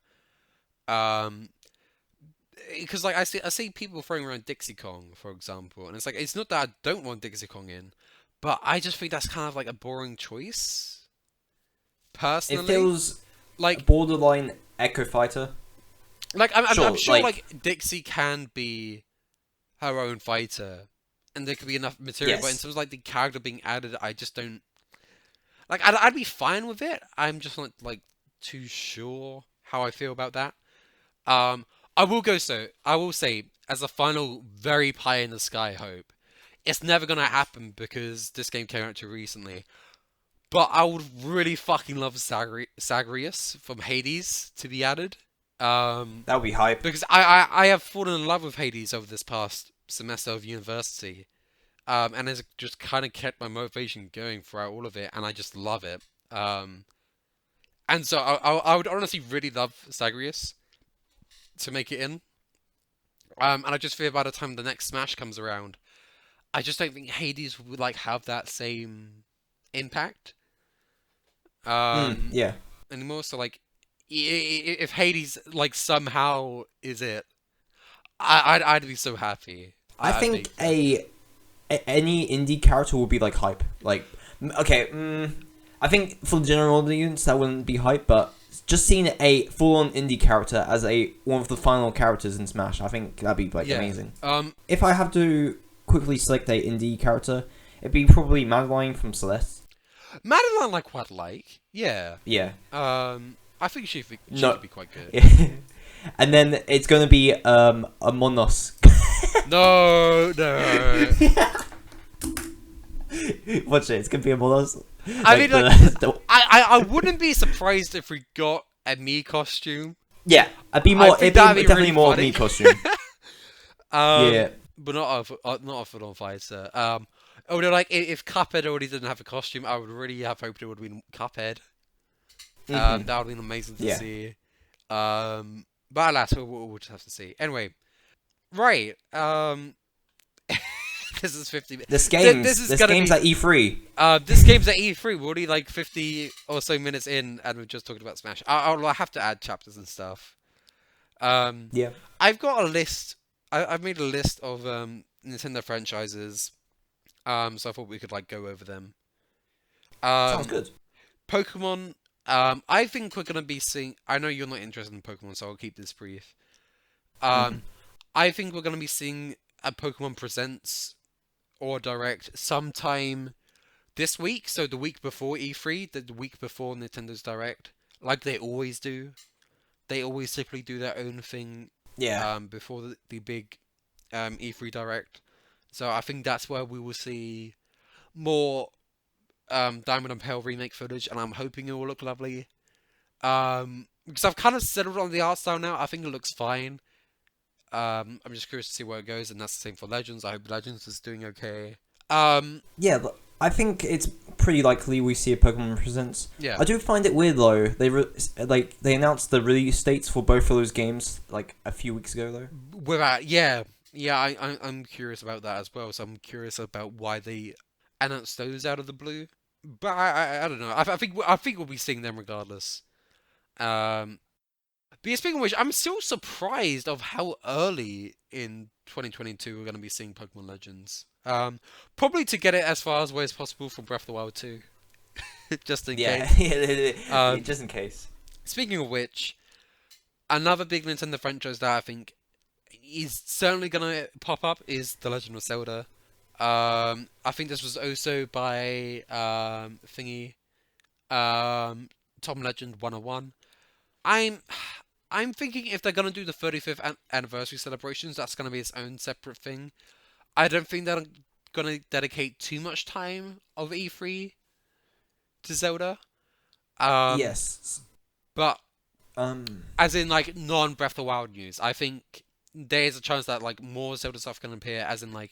Because like I see people throwing around Dixie Kong, for example, and it's like it's not that I don't want Dixie Kong in, but I just think that's kind of like a boring choice. Personally, It feels like borderline Echo Fighter. like I'm sure like Dixie can be her own fighter, and there could be enough material. But in yes. terms of like the character being added, I just don't like. I'd be fine with it. I'm just not like too sure how I feel about that. Um, I will say, as a final, very pie in the sky hope, it's never gonna happen because this game came out too recently. But I would really fucking love Zagreus from Hades to be added. That would be hype. Because I have fallen in love with Hades over this past semester of university. And it's just kind of kept my motivation going throughout all of it, and I just love it. And so I would honestly really love Zagreus to make it in. And I just fear by the time the next Smash comes around, I just don't think Hades would like have that same impact. Yeah. Anymore. So like, if Hades like somehow is it, I'd be so happy. I think any indie character will be like hype. Like okay, I think for the general audience that wouldn't be hype, but just seeing a full-on indie character as one of the final characters in Smash, I think that'd be like amazing. If I have to quickly select a indie character, it'd be probably Madeline from Celeste. Madeline, like quite like, yeah. Yeah. I think she could be quite good. Yeah. And then it's gonna be a Monos. No. Watch it. It's gonna be a Monos. I mean, I wouldn't be surprised if we got a Mii costume. Yeah, it'd be definitely really more funny. Mii costume. Yeah, but not a full-on fighter. Although, like, if Cuphead already didn't have a costume, I would really have hoped it would have been Cuphead. That would have been amazing to see. But alas, we'll just have to see. Anyway, right. This is 50 minutes. this game's at E3. This game's at E3. We're already like 50 or so minutes in, and we've just talked about Smash. I'll have to add chapters and stuff. Yeah. I've got a list. I've made a list of Nintendo franchises. So I thought we could like go over them. Sounds good. Pokemon. I think we're gonna be seeing. I know you're not interested in Pokemon, so I'll keep this brief. I think we're gonna be seeing a Pokemon Presents or Direct sometime this week. So the week before E3, the week before Nintendo's Direct, like they always do. They always typically do their own thing. Yeah. Before the big E3 Direct. So I think that's where we will see more Diamond and Pearl remake footage, and I'm hoping it will look lovely. Because I've kind of settled on the art style now. I think it looks fine. I'm just curious to see where it goes, and that's the same for Legends. I hope Legends is doing okay. Yeah, I think it's pretty likely we see a Pokemon Presents. Yeah. I do find it weird though. They announced the release dates for both of those games like a few weeks ago though. Without, yeah, yeah, I'm curious about that as well. So I'm curious about why they announced those out of the blue. But I don't know. I think we'll be seeing them regardless. Um, but yeah, speaking of which, I'm still surprised of how early in 2022 we're going to be seeing Pokemon Legends. Probably to get it as far away as possible from Breath of the Wild 2, just in Yeah, case. just in case. Speaking of which, another big Nintendo franchise that I think is certainly gonna pop up is The Legend of Zelda. I think this was also by thingy, Tom Legend 101. I'm I'm thinking if they're gonna do the 35th anniversary celebrations, that's gonna be its own separate thing. I don't think they're gonna dedicate too much time of E3 to Zelda. Um, Yes. but Um. as in like non Breath of the Wild news, I think there's a chance that like more Zelda stuff can appear. As in like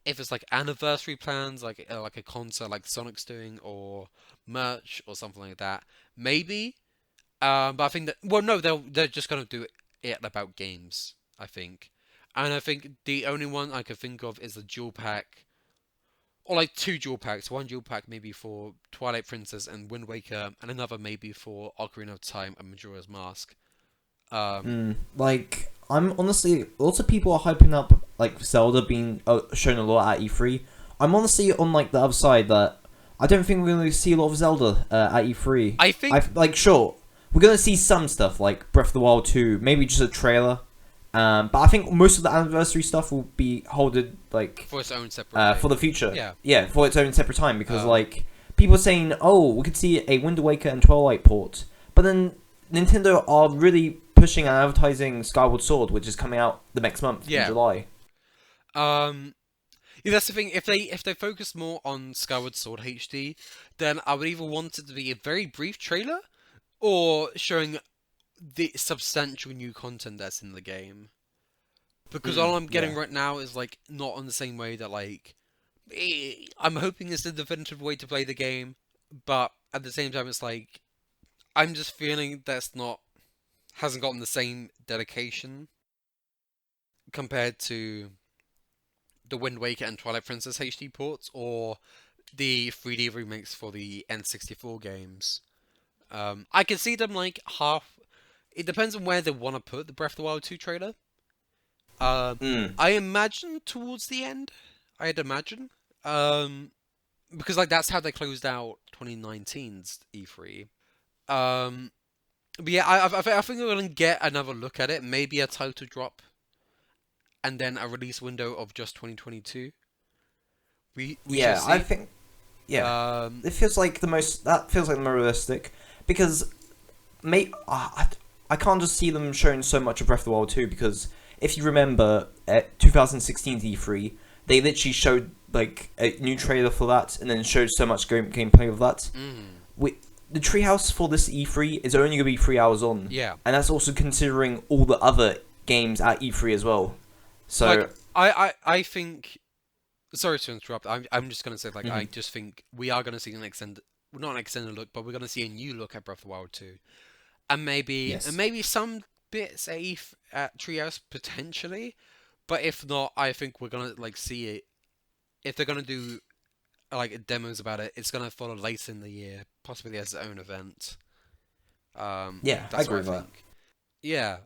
if it's like anniversary plans, like a concert like Sonic's doing, or merch or something like that, maybe. But I think that well, no, they're just gonna do it about games. I think, and I think the only one I could think of is the dual pack, or like two dual packs. One dual pack maybe for Twilight Princess and Wind Waker, and another maybe for Ocarina of Time and Majora's Mask. Like, I'm honestly, lots of people are hyping up like Zelda being shown a lot at E3. I'm honestly on like the other side that I don't think we're going to see a lot of Zelda at E3. I think like sure we're going to see some stuff like Breath of the Wild 2, maybe just a trailer. But I think most of the anniversary stuff will be holded like for its own separate for the future. Yeah. For its own separate time because like people are saying, oh, we could see a Wind Waker and Twilight port, but then Nintendo are really pushing and advertising Skyward Sword, which is coming out the next month in July. Yeah, that's the thing. If they focus more on Skyward Sword HD, then I would either want it to be a very brief trailer, or showing the substantial new content that's in the game. Because all I'm getting right now is like not on the same way that like I'm hoping it's the definitive way to play the game, but at the same time it's like I'm just feeling that's not hasn't gotten the same dedication compared to the Wind Waker and Twilight Princess HD ports or the 3D remakes for the N64 games. I can see them like half. It depends on where they want to put the Breath of the Wild 2 trailer. I imagine towards the end. I'd imagine. Because like that's how they closed out 2019's E3. But yeah, I think we're gonna get another look at it. Maybe a title drop, and then a release window of just 2022. We shall see. I think. Yeah, it feels like that feels like the more realistic because, I can't just see them showing so much of Breath of the Wild 2 because if you remember at 2016 E3, they literally showed like a new trailer for that and then showed so much gameplay of that. The treehouse for this E3 is only going to be 3 hours on. Yeah. And that's also considering all the other games at E3 as well. So like, I think. Sorry to interrupt. I'm just gonna say like I just think we are gonna see an extended, well, not an extended look, but we're gonna see a new look at Breath of the Wild 2, and maybe some bits at Treehouse potentially, but if not, I think we're gonna like see it. If they're gonna do like demos about it, it's gonna follow later in the year, possibly as its own event. That's I agree what with that. think. Yeah.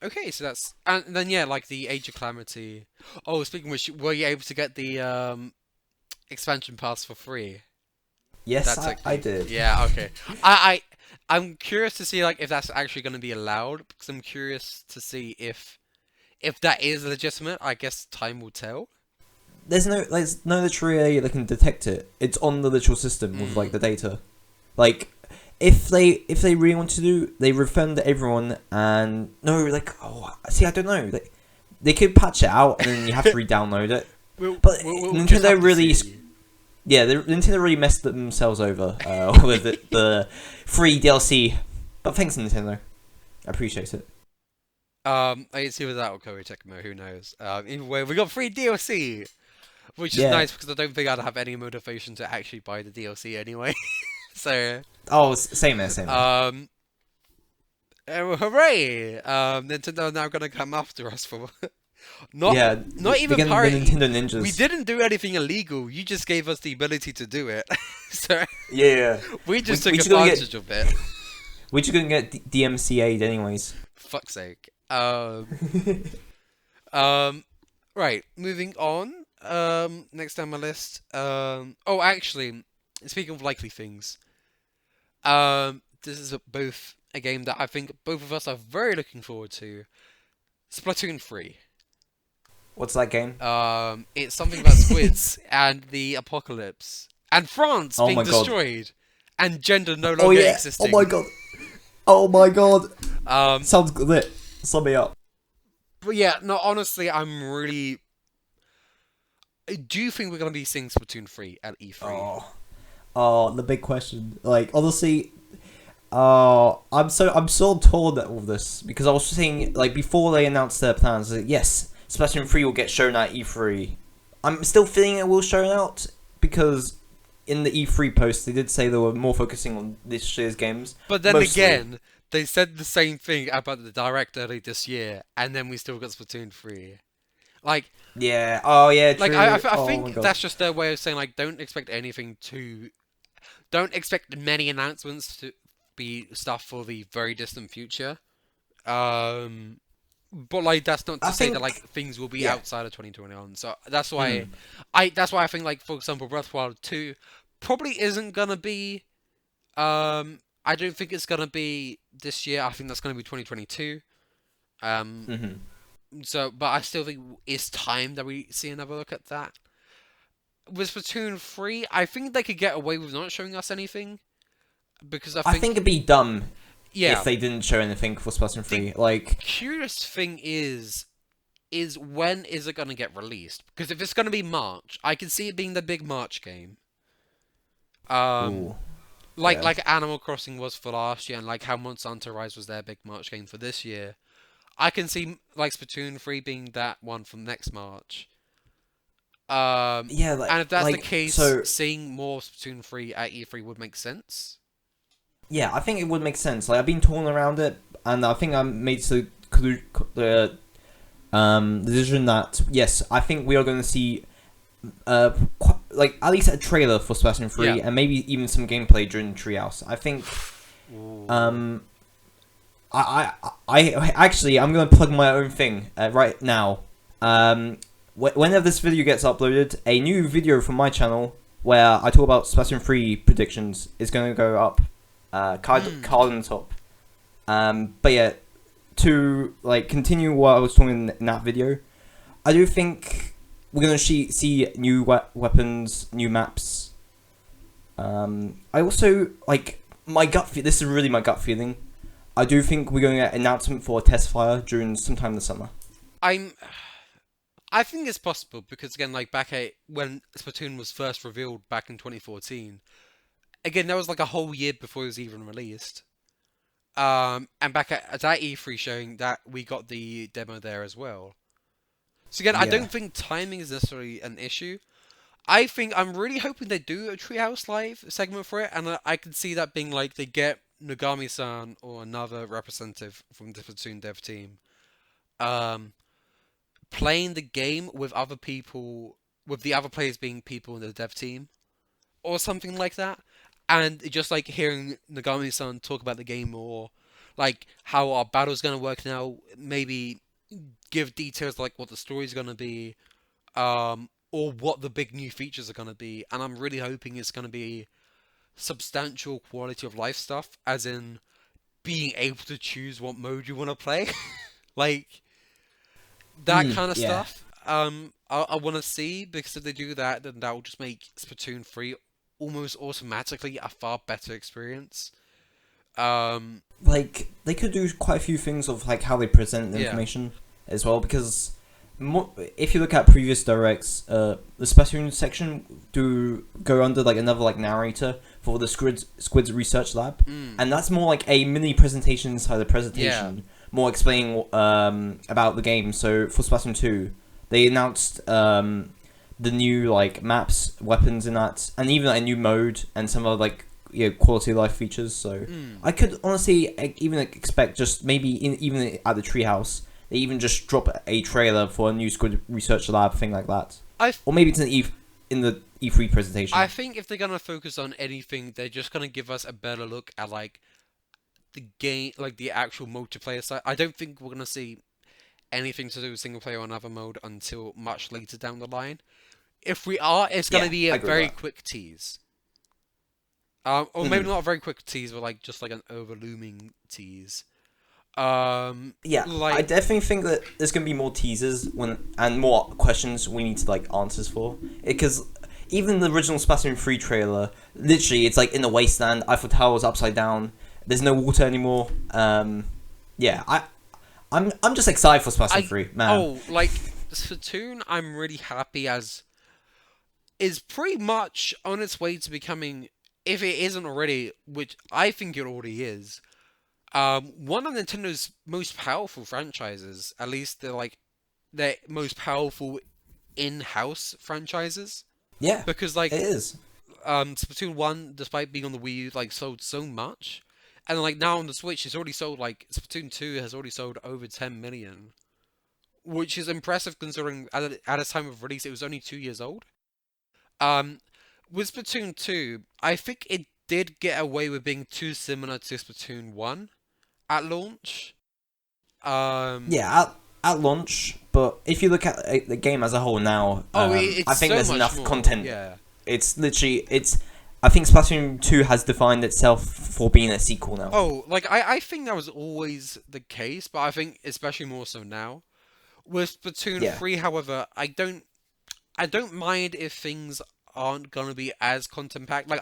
Okay, so that's and then yeah, like the Age of Calamity. Oh, speaking of which, were you able to get the expansion pass for free? Yes, I did. Yeah. Okay. I'm curious to see like if that's actually going to be allowed because I'm curious to see if that is legitimate. I guess time will tell. There's no literal AI that can detect it. It's on the literal system with like the data. Like if they really want to do, they refund everyone and I don't know. They could patch it out and then you have to re-download it. But Nintendo really, Nintendo really messed themselves over with the free DLC. But thanks Nintendo, I appreciate it. I see with that or Koei Tecmo, who knows? Either way, we got free DLC. which is Yeah. nice because I don't think I'd have any motivation to actually buy the DLC anyway. So, Oh, same there, same there. hooray! Nintendo are now gonna come after us for not Yeah, not they're even getting the pirating. Nintendo Ninjas. We didn't do anything illegal. You just gave us the ability to do it. So Yeah. we just took we should go advantage of it. We're just gonna get DMCA'd anyways. Fuck's sake. Right, moving on. Next down my list. Oh, actually, speaking of likely things, this is both a game that I think both of us are very looking forward to. Splatoon 3. What's that game? It's something about squids and the apocalypse and France Oh being my God. destroyed and gender no Oh longer yeah. existing. Oh my god. Oh my god. Um, Sounds lit. Sum me up. but yeah, no, honestly, I'm really. Do you think we're gonna be seeing Splatoon 3 at E3? Oh, the big question. Like, honestly, I'm so torn at all this because I was saying, like, before they announced their plans, like, yes, Splatoon 3 will get shown at E3. I'm still feeling it will shown out because in the E3 post they did say they were more focusing on this year's games. But then mostly. again, they said the same thing about the direct early this year, and then we still got Splatoon 3. Like, Yeah. Oh yeah. True. like I Oh my think God. that's just their way of saying like, don't expect anything to, don't expect many announcements to be stuff for the very distant future. But like that's not to I say think- that like things will be yeah. outside of 2021. So that's why that's why I think like for example Breath of the Wild 2 probably isn't gonna be I don't think it's gonna be this year. I think that's gonna be 2022. So but I still think it's time that we see another look at that. With Splatoon 3, I think they could get away with not showing us anything because I think it'd be dumb yeah. if they didn't show anything for Splatoon 3. Like, Curious thing is when is it going to get released? Because if it's going to be March, I can see it being the big March game. ooh, yeah. Like Animal Crossing was for last year, and like how Monster Hunter Rise was their big March game for this year. I can see like Splatoon 3 being that one from next March. yeah, like, And if that's the like, case, so seeing more Splatoon 3 at E3 would make sense. yeah, I think it would make sense. Like, I've been torn around it, and I think I made the decision that yes, I think we are going to see like at least a trailer for Splatoon 3 Yeah. and maybe even some gameplay during Treehouse. I think I actually I'm gonna plug my own thing right now. Whenever this video gets uploaded, a new video from my channel where I talk about Splatoon 3 predictions is gonna go up. Card on the top. But yeah, to like continue what I was talking in that video, I do think we're gonna see new weapons, new maps. I also like my gut. This is really my gut feeling. I do think we're going to get an announcement for a test fire during sometime this summer. I think it's possible because again, like back at when Splatoon was first revealed back in 2014, again that was like a whole year before it was even released. And back at that E3 showing that we got the demo there as well. So again, I Yeah. don't think timing is necessarily an issue. I'm really hoping they do a Treehouse Live segment for it, and I can see that being like they get Nogami-san or another representative from the Splatoon dev team, playing the game with other people, with the other players being people in the dev team, or something like that, and just like hearing Nogami-san talk about the game more, like how our battle's gonna work now, maybe give details like what the story's gonna be, or what the big new features are gonna be, and I'm really hoping it's gonna be substantial quality of life stuff, as in being able to choose what mode you want to play, like that kind of yeah. stuff. I want to see, because if they do that, then that will just make Splatoon 3 almost automatically a far better experience. Like they could do quite a few things of like how they present the Yeah. information as well, because if you look at previous directs, the Splatoon section do go under like another like narrator for the Squid's research lab, and that's more like a mini presentation inside the presentation, more explaining about the game. So for Splatoon 2, they announced the new like maps, weapons in that, and even a new mode and some other like quality of life features. So I could honestly even expect just maybe even at the treehouse they even just drop a trailer for a new Squid Research Lab thing like that, or maybe it's in the E3 presentation. I think if they're gonna focus on anything, they're just gonna give us a better look at like the game, like the actual multiplayer side. I don't think we're gonna see anything to do with single player or another mode until much later down the line. If we are, it's gonna be I a agree with very that. quick tease. Or maybe not a very quick tease, but like just like an overlooming tease. Yeah, I Like definitely think that there's gonna be more teasers and more questions we need to like answers for, because even the original Splatoon 3 trailer, literally it's like in the wasteland. Eiffel Tower's upside down. There's no water anymore. Yeah, I'm just excited for Splatoon 3, man. Oh, like Splatoon, I'm really happy as is pretty much on its way to becoming, if it isn't already, which I think it already is, one of Nintendo's most powerful franchises. At least they're like their most powerful in-house franchises. Yeah, Because like it is. Splatoon 1, despite being on the Wii U, like sold so much. And then, like now on the Switch, it's already sold like Splatoon 2 has already sold over 10 million, which is impressive considering at its time of release it was only 2 years old. Um, with Splatoon 2, I think it did get away with being too similar to Splatoon 1 at launch. Um, Yeah, at launch, but if you look at the game as a whole now, it's I think so there's much enough more. content. Yeah. It's literally I think Splatoon 2 has defined itself for being a sequel now. Oh, like I think that was always the case, but I think especially more so now. With Splatoon Yeah. 3, however, I don't mind if things aren't gonna be as content packed. Like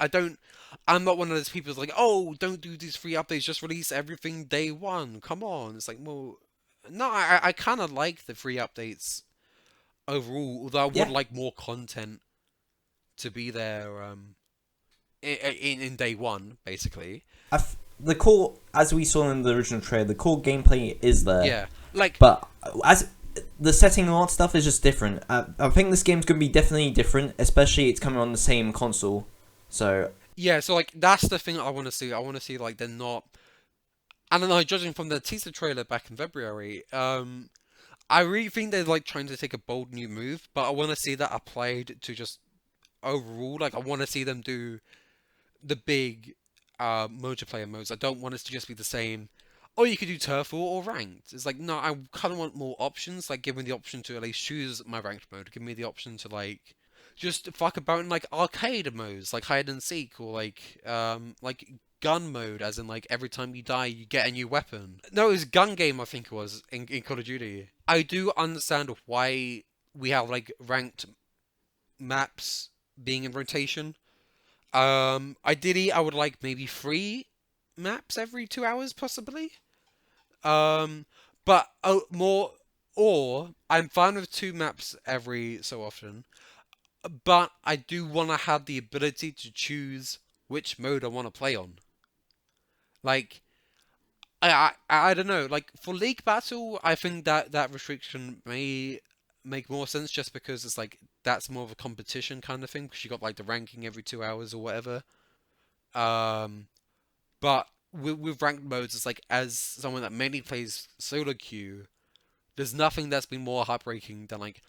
I'm not one of those people who's like, oh, don't do these free updates, just release everything day one. Come on. It's like, well, no, I kind of like the free updates overall, although I would Yeah. like more content to be there in day one, basically. The core, as we saw in the original trailer, the core gameplay is there, Yeah, like but as the setting and all that stuff is just different. I think this game's gonna be definitely different, especially it's coming on the same console. So yeah, so like that's the thing I want to see. I want to see like they're not. I don't know. Judging from the teaser trailer back in February, I really think they're like trying to take a bold new move, but I want to see that applied to just overall. Like I want to see them do the big multiplayer modes. I don't want it to just be the same. Oh, you could do turf or ranked. It's like no, I kind of want more options. Like give me the option to at least choose my ranked mode. Give me the option to like just fuck about in like arcade modes, like hide and seek, or like gun mode, as in like every time you die you get a new weapon. No, it was gun game I think it was in Call of Duty. I do understand why we have like ranked maps being in rotation. Ideally I would like maybe 3 maps every 2 hours possibly. Um, but more, or I'm fine with 2 maps every so often, but I do want to have the ability to choose which mode I want to play on. Like, I don't know. Like for League Battle, I think that restriction may make more sense just because it's like that's more of a competition kind of thing because you got like the ranking every 2 hours or whatever. Um, but with ranked modes, it's like as someone that mainly plays solo queue, there's nothing that's been more heartbreaking than like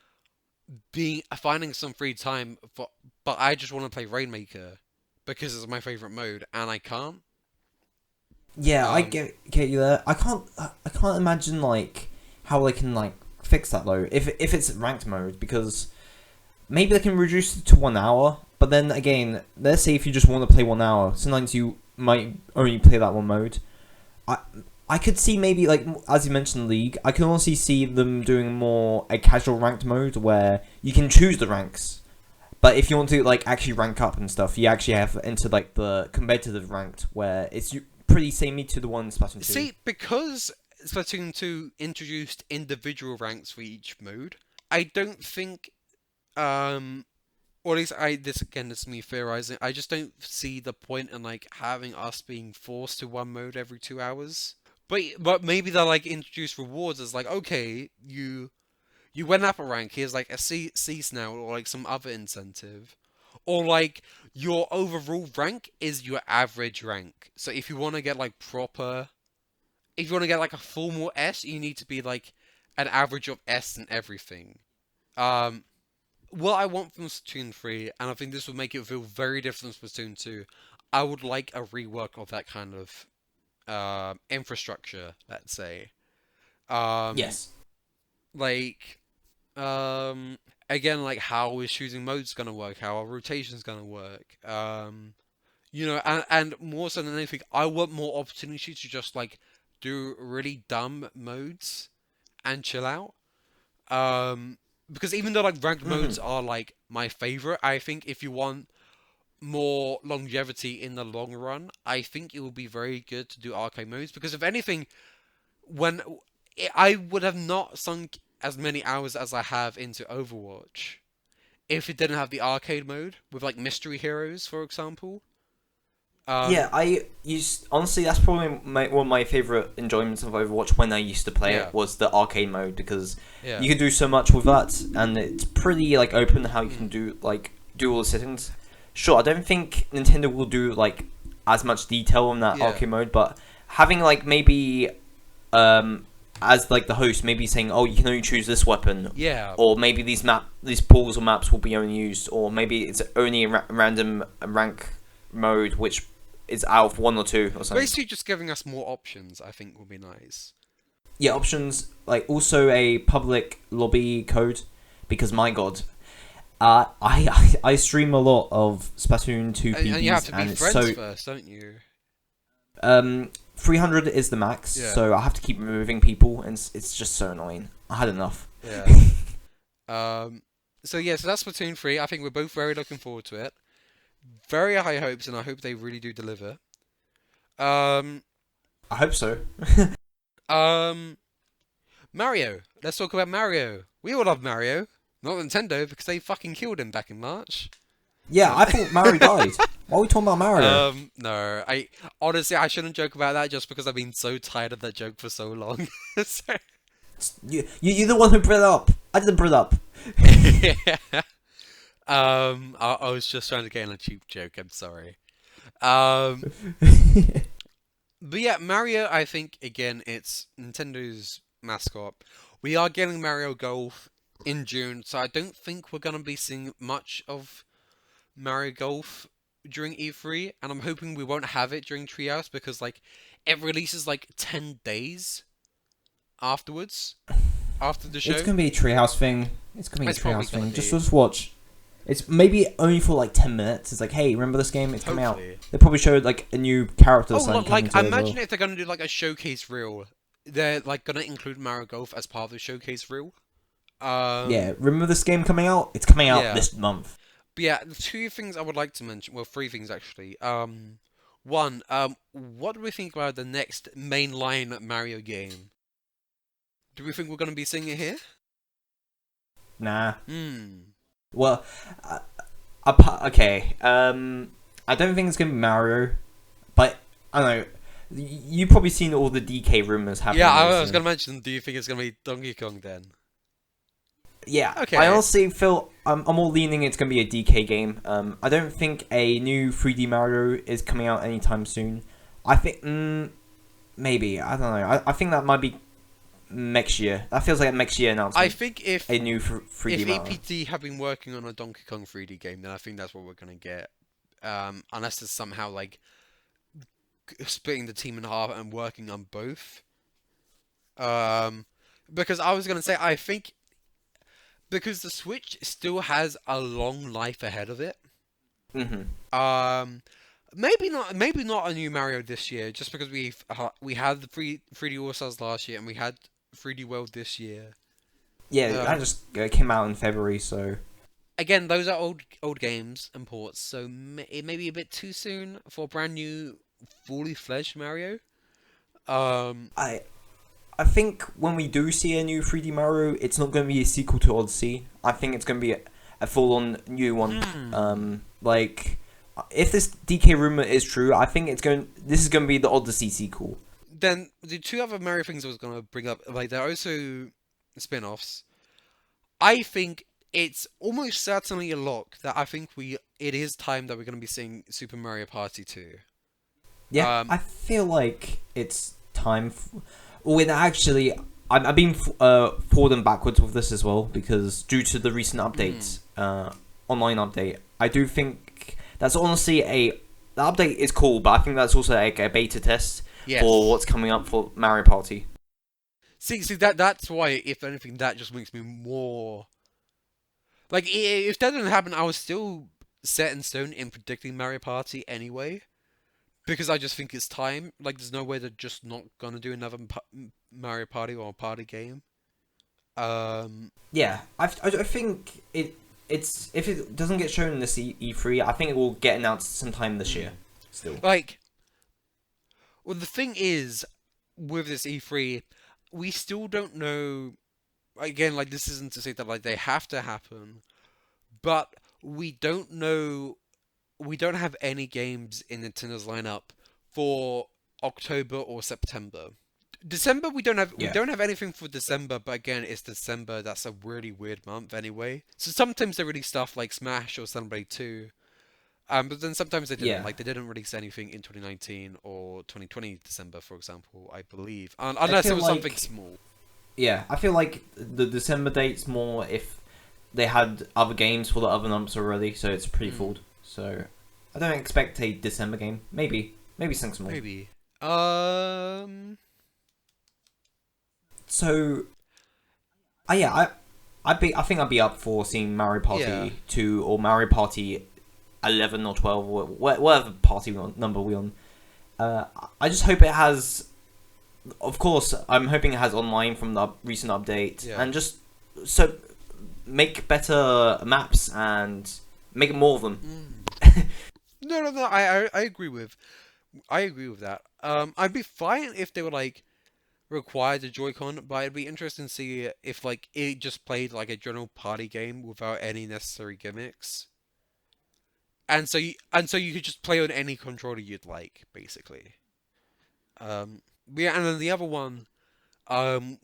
being finding some free time for, but I just want to play Rainmaker because it's my favorite mode and I can't. yeah, I Um, get you there. I can't imagine like how they can like fix that though. If it's ranked mode, because maybe they can reduce it to 1 hour. But then again, let's say if you just want to play 1 hour, sometimes you might only play that one mode. I I could see maybe like as you mentioned League, I can also see them doing more a casual ranked mode where you can choose the ranks. But if you want to like actually rank up and stuff, you actually have to enter like the competitive ranked where it's pretty samey to the one in Splatoon 2. See, because Splatoon 2 introduced individual ranks for each mode, I don't think, or at least this again is me theorizing. I just don't see the point in like having us being forced to one mode every 2 hours. But maybe they'll like introduce rewards as like okay, you You went up a rank, here's like a cease now, or like some other incentive. Or like your overall rank is your average rank. So if you want to get like proper, if you want to get like a formal S, you need to be like an average of S in everything. Um, what I want from Splatoon 3, and I think this would make it feel very different from Splatoon 2, I would like a rework of that kind of infrastructure, let's say. Um, Yes. like, um, again, like how is choosing modes gonna work, how are rotations gonna work, and more so than anything, I want more opportunity to just like do really dumb modes and chill out. Because even though like ranked Hmm. modes are like my favorite, I think if you want more longevity in the long run, I think it would be very good to do arcade modes. Because if anything, when I would have not sunk as many hours as I have into Overwatch if it didn't have the arcade mode with like mystery heroes, for example. Um, Yeah, I used honestly that's probably one of my favorite enjoyments of Overwatch when I used to play yeah, it was the arcade mode because yeah, you can do so much with that and it's pretty like open how you can do all the settings. Sure, I don't think Nintendo will do like as much detail on that yeah, arcade mode, but having like maybe um as like the host maybe saying oh you can only choose this weapon yeah. or maybe these pools or maps will be only used or maybe it's only a random rank mode which is out of one or two or something. Basically, just giving us more options, I think, would be nice. Yeah, options like also a public lobby code because my god, I stream a lot of Splatoon 2 And you have PBs to be and it's friends so first, don't you? 300 is the max, Yeah, so I have to keep removing people and it's just so annoying. I had enough. yeah. So yeah, so that's Splatoon 3. I think we're both very looking forward to it. Very high hopes, and I hope they really do deliver. Um, I hope so. um, Mario. Let's talk about Mario. We all love Mario. Not Nintendo, because they fucking killed him back in March. Yeah, Um, I thought Mario died. Why are we talking about Mario? no, I honestly I shouldn't joke about that just because I've been so tired of that joke for so long. So, You're the one who brought it up. I didn't bring it up. yeah. I was just trying to get in a cheap joke. I'm sorry. Um, but yeah, Mario. I think again, it's Nintendo's mascot. We are getting Mario Golf in June, so I don't think we're gonna be seeing much of Mario Golf during E3, and I'm hoping we won't have it during Treehouse because like it releases like 10 days afterwards after the It's show. gonna be a treehouse thing. It's gonna be a It's probably treehouse gonna thing. be. Just watch. It's maybe only for like 10 minutes. It's like, hey, remember this game? It's coming out. Hopefully. They probably showed like a new character Oh, design look, coming like to it as imagine well. if they're gonna do like a showcase reel. They're like gonna include Mario Golf as part of the showcase reel. Yeah, remember this game coming out? It's coming out Yeah. this month. But yeah, the two things I would like to mention. Well, three things actually. One. What do we think about the next mainline Mario game? Do we think we're gonna be seeing it here? Nah. Hmm. Well, okay. I don't think it's gonna be Mario, but I don't know. You've probably seen all the DK rumors happening. Yeah, I was recently. gonna mention. Do you think it's gonna be Donkey Kong then? Yeah, Okay. I honestly feel I'm all leaning it's gonna be a DK game. I don't think a new 3D Mario is coming out anytime soon. I think maybe I don't know. I think that might be next year. That feels like a next year announcement. I think if A new 3D Mario. APT have been working on a Donkey Kong 3D game, then I think that's what we're gonna get. Unless there's somehow like splitting the team in half and working on both. Because I was gonna say I think because the Switch still has a long life ahead of it. Mm-hmm. Maybe not a new Mario this year, just because we had the 3D All Stars last year and we had 3D World this year. Yeah, that just came out in February, so Again, those are old games and ports, so it may be a bit too soon for a brand new, fully fledged Mario. Um, I think when we do see a new 3D Mario, it's not going to be a sequel to Odyssey. I think it's going to be a full-on new one. Like, if this DK rumor is true, I think this is going to be the Odyssey sequel. then the two other Mario things I was gonna bring up, like they're also spin-offs. I think it's almost certainly a lock that I think it is time that we're going to be seeing Super Mario Party 2. Yeah, Um, I feel like it's time. When actually, I've been forward and backwards with this as well because due to the recent updates, online update, I do think that's honestly the update is cool, but I think that's also like a beta test for yes. what's coming up for Mario Party. See that's why, if anything, that just makes me more like if that didn't happen, I was still set in stone in predicting Mario Party anyway. Because I just think it's time. Like, there's no way they're just not gonna do another Mario Party or a party game. Um, Yeah, I think it's if it doesn't get shown in this E3, I think it will get announced sometime this year. Still, like, well, the thing is, with this E3, we still don't know. Again, like, this isn't to say that like they have to happen, but we don't know. We don't have any games in Nintendo's lineup for October or September. December we yeah, don't have anything for December, but again it's December, that's a really weird month anyway. So sometimes they release stuff like Smash or Xenoblade 2. But then sometimes they didn't. yeah. Like they didn't release anything in 2019 or 2020 December, for example, I believe. I Unless it feel was something like small. yeah, I feel like the December date's more if they had other games for the other months already, so it's pretty Mm, full. So I don't expect a December game. Maybe something small. maybe. Um So yeah, I think I'd be up for seeing Mario yeah. Party 2 or Mario Party 11 or 12 or whatever party number we on. I just hope it has. Of course, I'm hoping it has online from the recent update, Yeah. and just so make better maps and make more of them. Mm. No. I agree with. I agree with that. I'd be fine if they were like require the Joy-Con, but it'd be interesting to see if like it just played like a general party game without any necessary gimmicks. And so you could just play on any controller you'd like, basically. Yeah, and then the other one,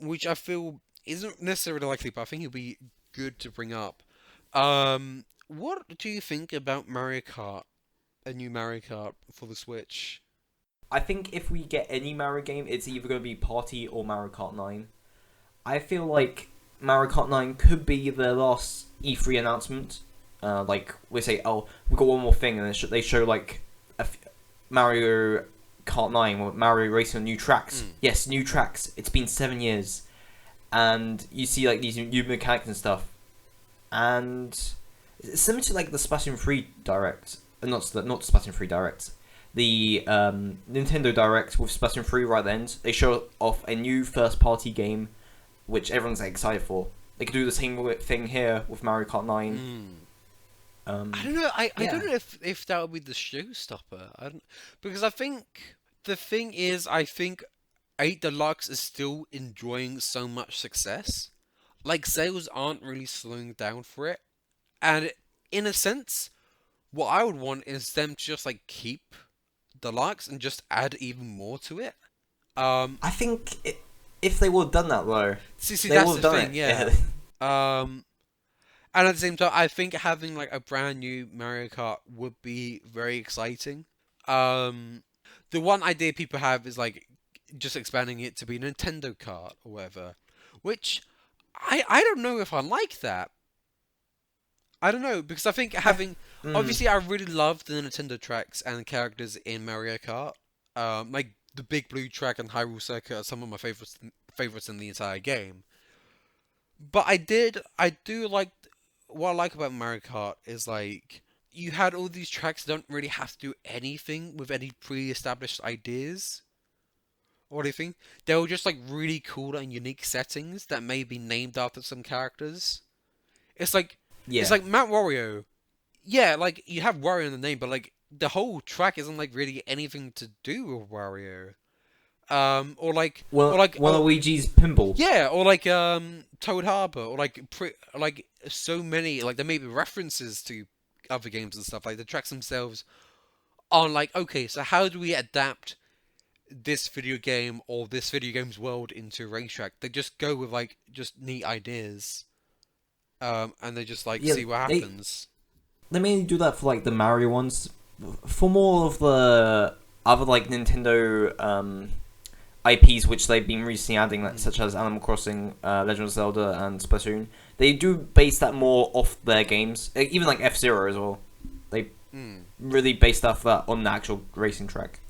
which I feel isn't necessarily likely, but I think it'd be good to bring up. What do you think about Mario Kart? A new Mario Kart for the Switch? I think if we get any Mario game, it's either going to be Party or Mario Kart 9. I feel like Mario Kart 9 could be the last E3 announcement. Like, we say, oh, we've got one more thing, and they show, like, Mario Kart 9, or Mario racing on new tracks. Mm. Yes, new tracks. It's been 7 years. And you see, like, these new mechanics and stuff. And it's similar to, like, the Splatoon 3 Direct. Not Splatoon 3 Direct. The Nintendo Direct with Splatoon 3 right at the end. They show off a new first-party game, which everyone's excited for. They could do the same thing here with Mario Kart 9. Mm. I don't know. I Yeah. don't know if that would be the showstopper. I don't, because I think the thing is, I think 8 Deluxe is still enjoying so much success. Like sales aren't really slowing down for it, and in a sense, what I would want is them to just like keep Deluxe and just add even more to it. Um, I think if they would have done that, though, see, they that's would the have done thing, it. yeah. Um, and at the same time, I think having like a brand new Mario Kart would be very exciting. Um, the one idea people have is like just expanding it to be Nintendo Kart or whatever, which I don't know if I like that. I don't know because I think I, having mm, obviously I really love the Nintendo tracks and characters in Mario Kart. Like the Big Blue track and Hyrule Circuit are some of my favorites in the entire game. But I do like what I like about Mario Kart is like you had all these tracks that don't really have to do anything with any pre-established ideas or anything. They were just like really cool and unique settings that may be named after some characters. It's like it's yeah. like Mount Wario. Yeah, like you have Wario in the name, but like the whole track isn't like really anything to do with Wario. Or Well, like oh Waluigi's pinball. yeah, or like Toad Harbor, or like so many like there may be references to other games and stuff. Like the tracks themselves are like okay, so how do we adapt this video game or this video game's world into a racetrack? They just go with like just neat ideas. and they just like Yeah, see what happens. they mainly do that for like the Mario ones. For more of the other like Nintendo IPs which they've been recently adding, like, such as Animal Crossing, Legend of Zelda, and Splatoon, they do base that more off their games. Even like F-Zero as well. They Mm. really base stuff on the actual racing track.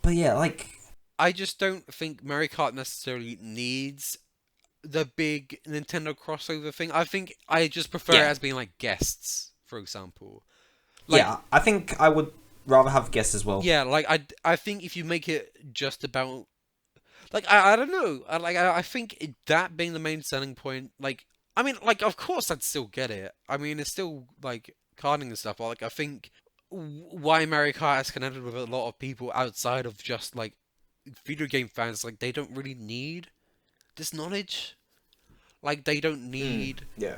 But yeah, like I just don't think Mario Kart necessarily needs the big Nintendo crossover thing. I think I just prefer it yeah, as being like guests, for example. Like, yeah. I think I would rather have guests as well. yeah, like I think if you make it just about like I don't know, I think that being the main selling point, like I mean, like of course I'd still get it. I mean, it's still like karting and stuff. But like I think why Mario Kart has connected with a lot of people outside of just like video game fans, like they don't really need this knowledge. Like they don't need Yeah.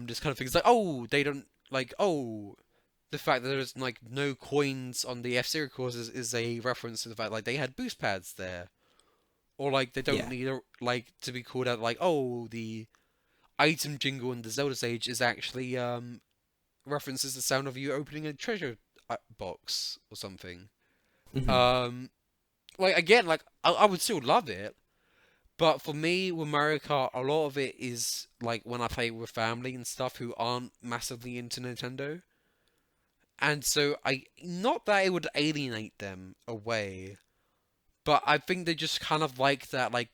this kind of things. Like oh, they don't like oh. The fact that there's like no coins on the F-Zero courses is a reference to the fact like they had boost pads there. Or like they don't Yeah. need like to be called out like oh the item jingle in the Zelda stage is actually references the sound of you opening a treasure box or something. Hmm. Um like again like I would still love it, but for me with Mario Kart a lot of it is like when I play with family and stuff who aren't massively into Nintendo. And so I not that it would alienate them away, but I think they just kind of like that like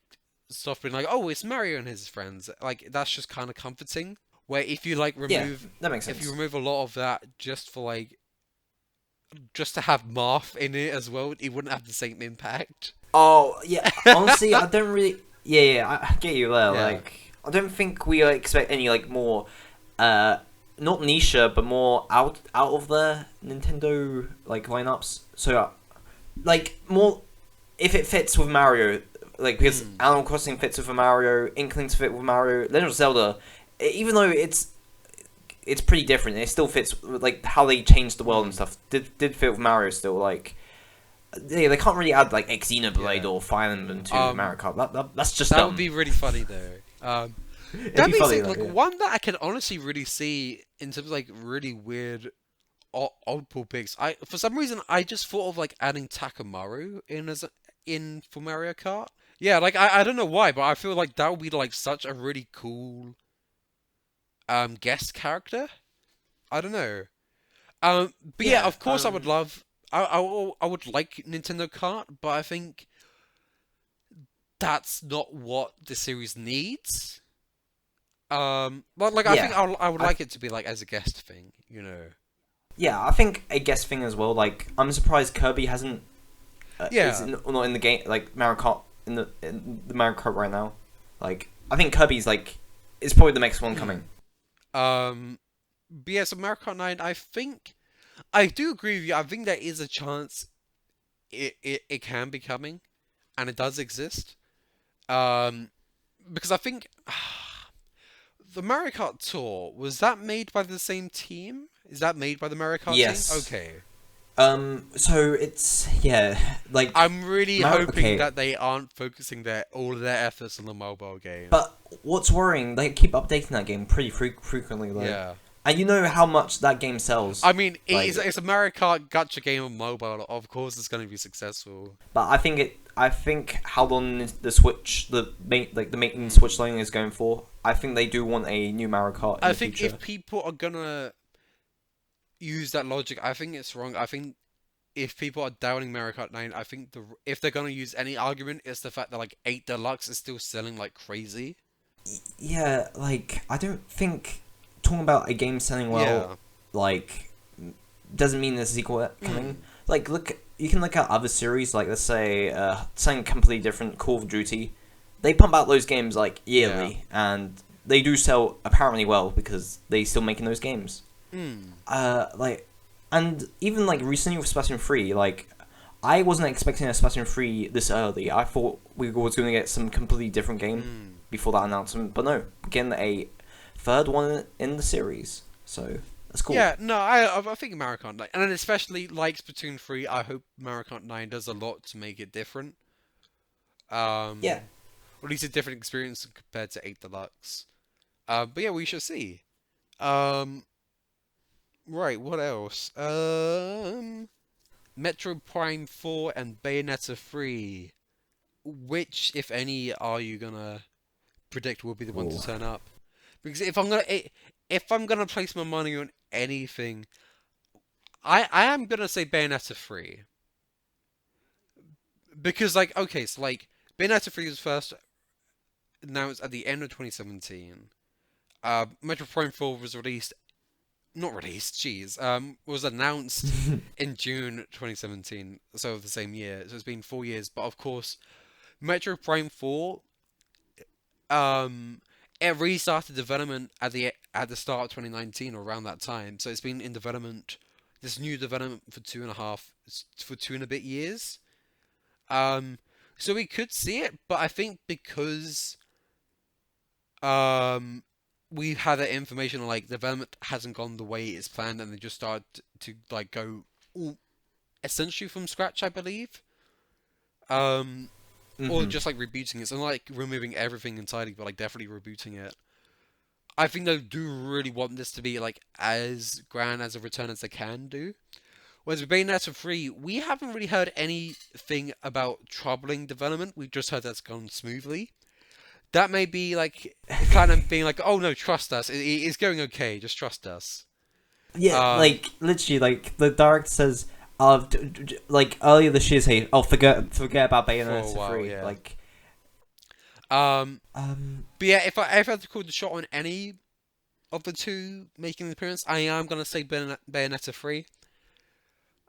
stuff being like, oh, it's Mario and his friends. Like that's just kind of comforting. Where if you like Yeah, remove, that makes if you sense. remove a lot of that just for like, just to have Marth in it as well, it wouldn't have the same impact. Oh yeah, honestly, I don't really. Yeah, yeah, I get you there. Yeah. Like, I don't think we expect any like more, not niche, but more out of the Nintendo like lineups. So, like more if it fits with Mario, like because Mm. Animal Crossing fits with Mario, Inklings fit with Mario, Legend of Zelda, even though it's pretty different, it still fits with, like how they changed the world and Mm. stuff. Did fit with Mario still like. They can't really add like Xenoblade Yeah. or Fire Emblem to Mario Um, Kart. That's just that would dumb. be really funny though. It'd That be being funny said, though. like Yeah. one that I can honestly really see in terms of like really weird oddball picks. I for some reason I just thought of like adding Takamaru in for Mario Kart. Yeah, like I don't know why, but I feel like that would be like such a really cool guest character. I don't know. But yeah, Yeah. of course I would love. I would like Nintendo Kart, but I think that's not what the series needs. But like I think Yeah. I would I like it to be like as a guest thing, you know. yeah. I think a guest thing as well. Like I'm surprised Kirby hasn't is Yeah. not in the game like Mario Kart in the Mario Kart right now. Like I think Kirby's like is probably the next one Hmm. coming. But yeah, so Mario Kart 9, I think I do agree with you. I think there is a chance it can be coming, and it does exist. Um, because I think the Mario Kart Tour was that made by the same team? Is that made by the Mario Kart team? Yes. Okay. So it's yeah like I'm really Mario. hoping Okay. that they aren't focusing all of their efforts on the mobile game. But what's worrying? They keep updating that game pretty frequently though. Yeah. And you know how much that game sells. I mean, Like, it's a Mario Kart gacha game on mobile. Of course, it's going to be successful. but I think it. I think how long the Switch, the main Switch line is going for. I think they do want a new Mario Kart in I the think future. if people are gonna use that logic, I think it's wrong. I think if people are doubting Mario Kart 9, I think if they're gonna use any argument, it's the fact that like 8 Deluxe is still selling like crazy. Yeah, like I don't think talking about a game selling well, Yeah. like doesn't mean there's a sequel coming. Mm. Like, look, you can look at other series, like let's say something completely different, Call of Duty. They pump out those games like yearly, and they do sell apparently well because they still making those games. Mm. Like, and even like recently with Splatoon 3, like I wasn't expecting a Splatoon 3 this early. I thought we was going to get some completely different game Mm. before that announcement, but no, we're getting a third one in the series. So that's cool. Yeah, no, I think Mario Kart 9, and then especially like Splatoon 3, I hope Mario Kart 9 does a lot to make it different. Yeah. Or at least a different experience compared to 8 Deluxe. But yeah, we shall see. Um, right, what else? Metroid Prime 4 and Bayonetta 3. Which, if any, are you gonna predict will be the one to Oh. turn up? Because if I'm gonna place my money on anything, I am gonna say Bayonetta 3. Because like okay, so like Bayonetta 3 was first announced at the end of 2017. Metroid Prime 4 was released, not released, jeez, was announced in June 2017, so of the same year. So it's been 4 years. But of course, Metroid Prime 4, um, it restarted development at the start of 2019 or around that time. So it's been in development, this new development for 2.5 years. Um, so we could see it, but I think because um we've had that information like development hasn't gone the way it's planned and they just started to like go all, essentially from scratch, I believe. Um, or Hmm. just like rebooting it. So like removing everything entirely, but like definitely rebooting it. I think they do really want this to be like as grand as a return as they can do. Whereas with Bayonetta 3, we haven't really heard anything about troubling development. We've just heard that's gone smoothly. That may be like kind of being like, oh no, trust us. It's going okay. Just trust us. Yeah, Um, like literally, like the director says, like earlier this year, say, "Oh, forget about for a Bayonetta while, 3." yeah. Like, Um, um, but yeah, if I had to call the shot on any of the two making an appearance, I am gonna say Bayonetta 3.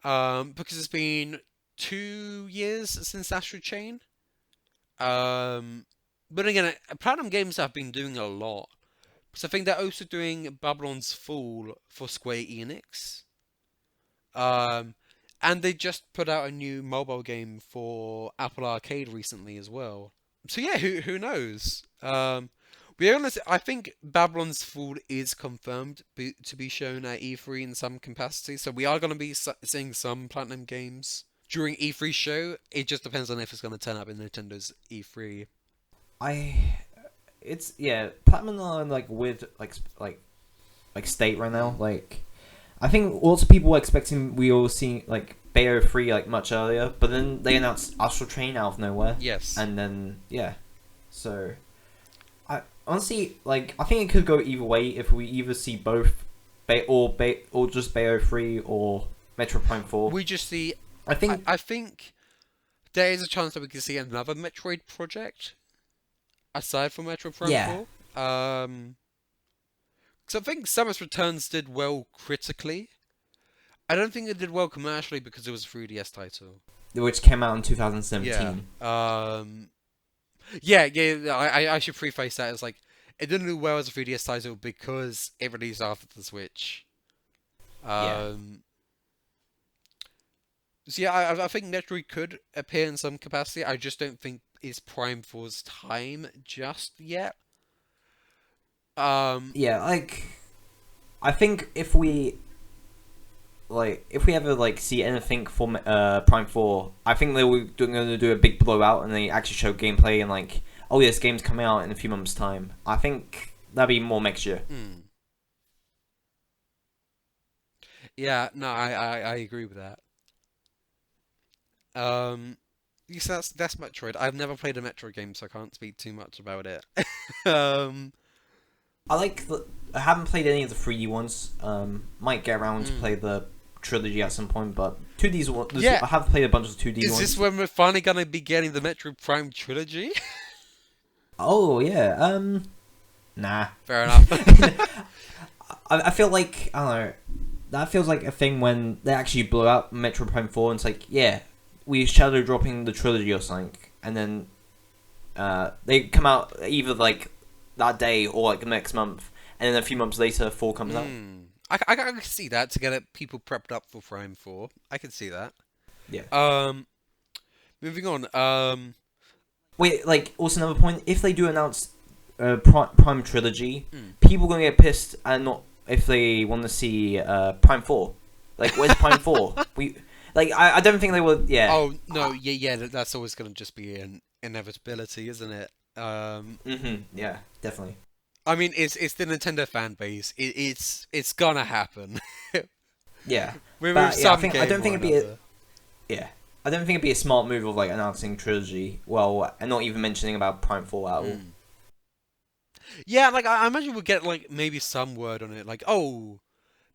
Because it's been 2 years since Astral Chain. Um, but again, Platinum Games have been doing a lot. So I think they're also doing Babylon's Fall for Square Enix. Um, and they just put out a new mobile game for Apple Arcade recently as well. So yeah, who knows? We honestly, I think Babylon's Fall is confirmed to be shown at E3 in some capacity. So we are going to be seeing some Platinum games during E3 show. It just depends on if it's going to turn up in Nintendo's E3. I, it's yeah, Platinum are in like weird like state right now. Mm. Like, I think lots of people were expecting we all see like Bayo 3 like much earlier, but then they announced Astral Train out of nowhere, Yes. and then yeah, so I honestly like I think it could go either way if we either see both or just Bayo 3 or Metro Prime 4. We just see. I think I think there is a chance that we could see another Metroid project aside from Metroid Prime yeah, 4. So I think Samus Returns did well critically. I don't think it did well commercially because it was a 3DS title. which came out in Yeah. 2017. Yeah. I should preface that as like it didn't do well as a 3DS title because it released after the Switch. Yeah. Um. So yeah, I think Metroid could appear in some capacity. I just don't think it's Prime 4's time just yet. Um. Yeah, like I think if we ever like see anything for Prime 4, I think they were going to do a big blowout and they actually show gameplay and like, oh, this game's coming out in a few months' time. I think that'd be more next year. Hmm. Yeah. No, I agree with that. Um. Yes, that's Metroid. I've never played a Metroid game, so I can't speak too much about it. um. I haven't played any of the 3D ones. Might get around to Mm. play the trilogy at some point, but 2Ds Yeah. I have played a bunch of 2D Is this ones. when we're finally gonna be getting the Metroid Prime trilogy? Oh yeah. Nah. Fair enough. I feel like I don't know. That feels like a thing when they actually blow out Metro Prime 4 and it's like, yeah, we shadow dropping the trilogy or something, and then they come out either like that day or like the next month, and then a few months later 4 comes out. I can see that to get people prepped up for Prime 4. I can see that. Yeah. Um, moving on. Wait, like also another point, if they do announce Prime trilogy, Mm. people gonna get pissed and not if they want to see Prime 4. Like, where's Prime 4? I don't think they would. Yeah. Oh no, yeah. That's always gonna just be an inevitability, isn't it? Yeah, definitely. I mean, it's the Nintendo fan base. It's gonna happen Yeah, with but yeah, some I game don't or think it'd be another. yeah, I don't think it'd be a smart move of like announcing trilogy. Well, and not even mentioning about Prime 4 at all. Mm. Yeah, like I imagine we'll get like maybe some word on it, like oh,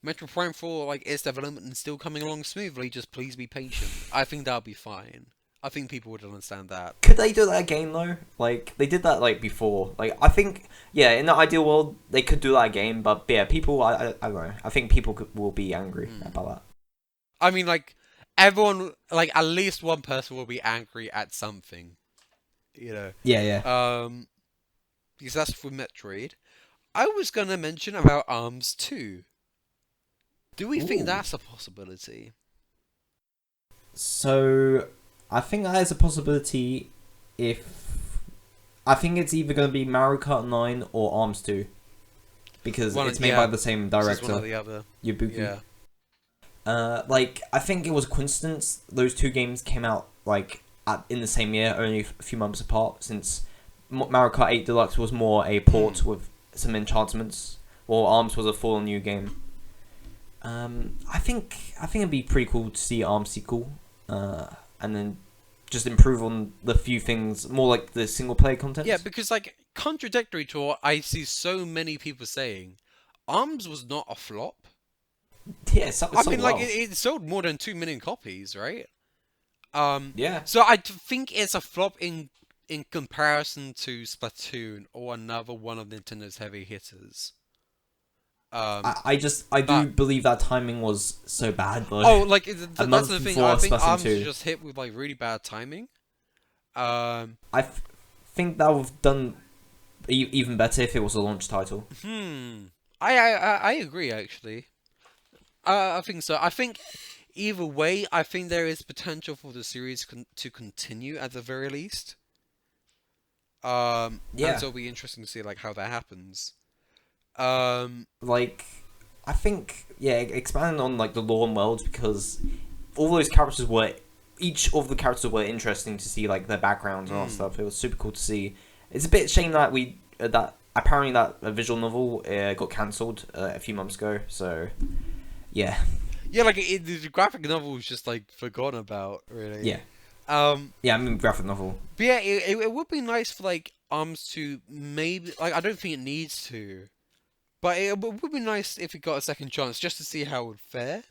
Metro Prime 4 like its development is still coming along smoothly. Just please be patient. I think that'll be fine. I think people would understand that. Could they do that again though? Like they did that like before. Like I think yeah, in the ideal world they could do that again, but yeah, people I don't know. I think people will be angry Mm. about that. I mean, like everyone, like at least one person will be angry at something. You Yeah, yeah. um, because that's for Metroid. I was gonna mention about Arms 2. Do we think Ooh. that's a possibility? So I think that is a possibility if I think it's either going to be Mario Kart 9 or Arms 2 because One, it's made by yeah, the same this is one or director, the other. Yabuki. Yeah. Like I think it was a coincidence those two games came out like in the same year, only a few months apart. Since Mario Kart 8 Deluxe was more a port Mm. with some enchantments, while Arms was a full new game. I think it'd be pretty cool to see Arms sequel, and then just improve on the few things more like the single player Yeah, content. because like contradictory to what I see so many people saying, Arms was not a flop. Yeah, it I sold mean, like well. it sold more than 2 million copies, right? Um, Yeah, so think it's a flop in comparison to Splatoon or another one of Nintendo's heavy hitters. Um, I do but believe that timing was so bad though. oh, like A that's month the thing. I before think Splatoon Arms was 2. just hit with like really bad timing. Um, Think that would have done even better if it was a launch title. hmm. I agree actually. I think so. I think either way, I think there is potential for the series to continue at the very least. And Yeah, so it'll be interesting to see like how that happens. Um, like I think yeah, expanding on like the lore and worlds because all those characters were each of the characters were interesting to see like their backgrounds and all that mm. stuff. It was super cool to see. It's a bit shame that we that apparently that visual novel got cancelled a few months ago. So yeah, Yeah, like the graphic novel was just like forgotten about, really. yeah, Um, yeah. I mean graphic novel. but yeah, it would be nice for like Arms to maybe like I don't think it needs to, but would be nice if it got a second chance just to see how it would fare.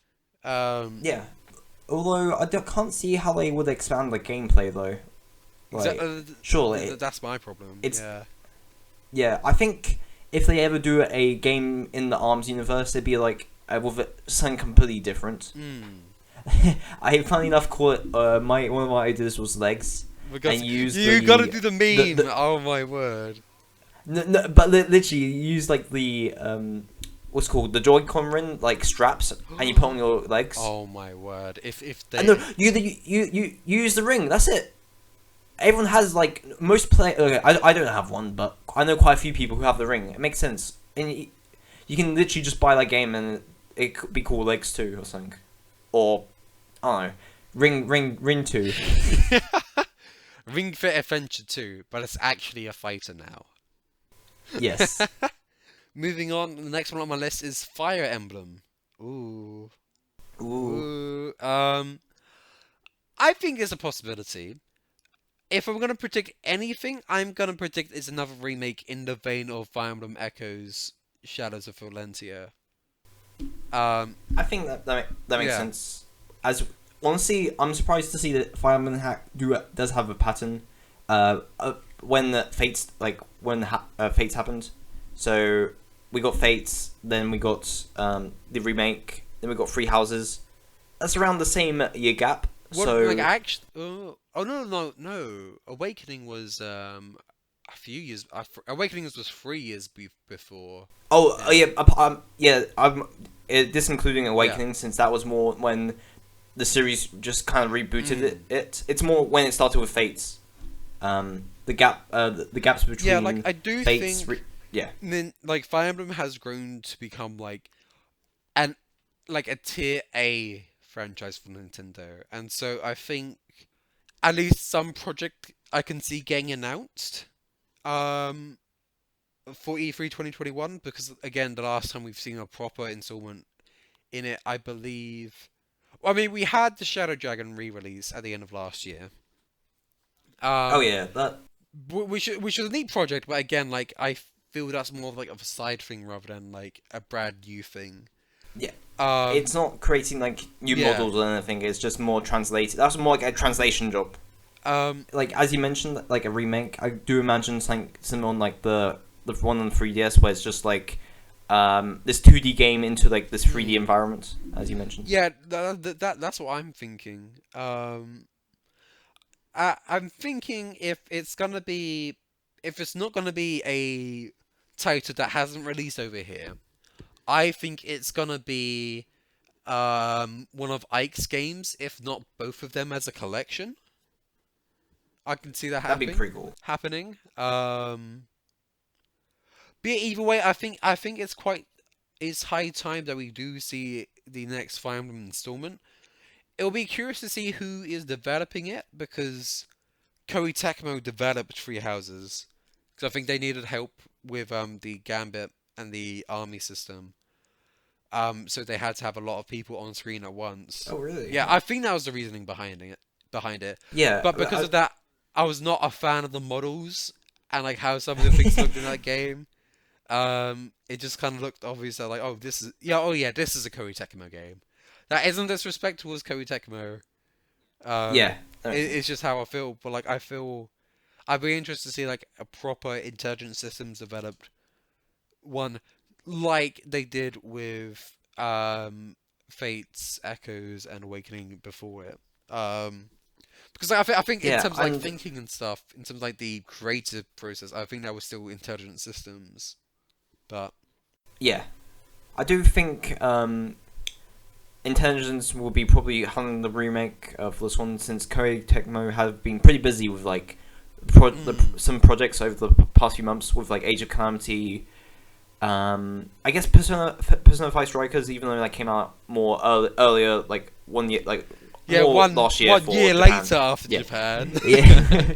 Um, Yeah, although can't see how they would expand the gameplay though. Like, exactly. surely it, That's my problem. it's Yeah. yeah. I think if they ever do a game in the Arms universe, it'd be like with something completely different. Mm. I funny enough call it my one of my ideas was legs Because and use you gotta the do the meme. the Oh my word. no, but literally you use like the what's it called the Joy-Con ring like straps and you put on your legs. Oh my word. If And they no, you use the ring. That's it. Everyone has like most play. Okay, I don't have one, but I know quite a few people who have the ring. It makes sense, and you can literally just buy that game and it could be called Legs 2 or something, or I don't know, Ring 2. Ring Fit Adventure 2, but it's actually a fighter now. Yes. Moving on, the next one on my list is Fire Emblem. Ooh. Ooh. Ooh. I think it's a possibility. If I'm gonna predict anything, I'm gonna predict it's another remake in the vein of Fire Emblem Echoes Shadows of Valentia. Um, I think that makes yeah. sense. As honestly, I'm surprised to see that Fire Emblem does have a pattern. When the fates when fates happened, so we got fates, then we got the remake, then we got Three Houses. That's around the same year gap. What like So actually? Oh no! Awakening was a few years. Awakening was 3 years before. Yeah. yeah, I'm this including Yeah. Awakening since that was more when the series just kind of rebooted Mm. It's more when it started with Fates. The gaps Yeah, like between I do Fates. think Yeah, like Fire Emblem has grown to become an like a tier A franchise for Nintendo, and so I think at least some project I can see getting announced. Um, for E3 2021, because again, the last time we've seen a proper installment in it, I believe. Well, I mean, we had the Shadow Dragon re-release at the end of last year. Oh Um, yeah, that which is a neat project, but again, like I feel that's more of like of a side thing rather than like a brand new thing. yeah. Um, It's not creating like new yeah. models or anything. It's just more translated. That's more like a translation job. Um, Like as you mentioned, like a remake. I do imagine something similar on like the one on 3DS where it's just like this 2D game into like this 3D hmm. environment, as you mentioned. Yeah, that's what I'm thinking. I'm thinking if it's not gonna be a title that hasn't released over here, I think it's gonna be one of Ike's games, if not both of them as a collection. I can see that That'd be pretty cool. happening. Be it either way, I think it's high time that we do see the next Fire Emblem installment. It'll be curious to see who is developing it because Koei Tecmo developed Three Houses because I think they needed help with the Gambit and the army system. So they had to have a lot of people on screen at once. Oh really? Yeah, I think that was the reasoning behind it. Behind it, Yeah, but because of that, I was not a fan of the models and like how some of the things looked in that game. It just kind of looked obvious that like, oh, this is a Koei Tecmo game. That isn't disrespect towards Koei Tecmo. yeah. It's just how I feel. But like, I'd be interested to see like a proper intelligent systems developed one, like they did with Fates, Echoes, and Awakening before it. Because I think in Yeah, terms of like and thinking and stuff, in terms of like the creative process, I think that was still intelligent systems. But yeah, I do think Intelligence will be probably handling the remake of this one since Koei Tecmo have been pretty busy with like mm, some projects over the past few months with like Age of Calamity. I guess Persona 5 Strikers, even though that came out more earlier, like 1 year, like yeah, more last year one for year Japan. later after Yeah, Japan. yeah.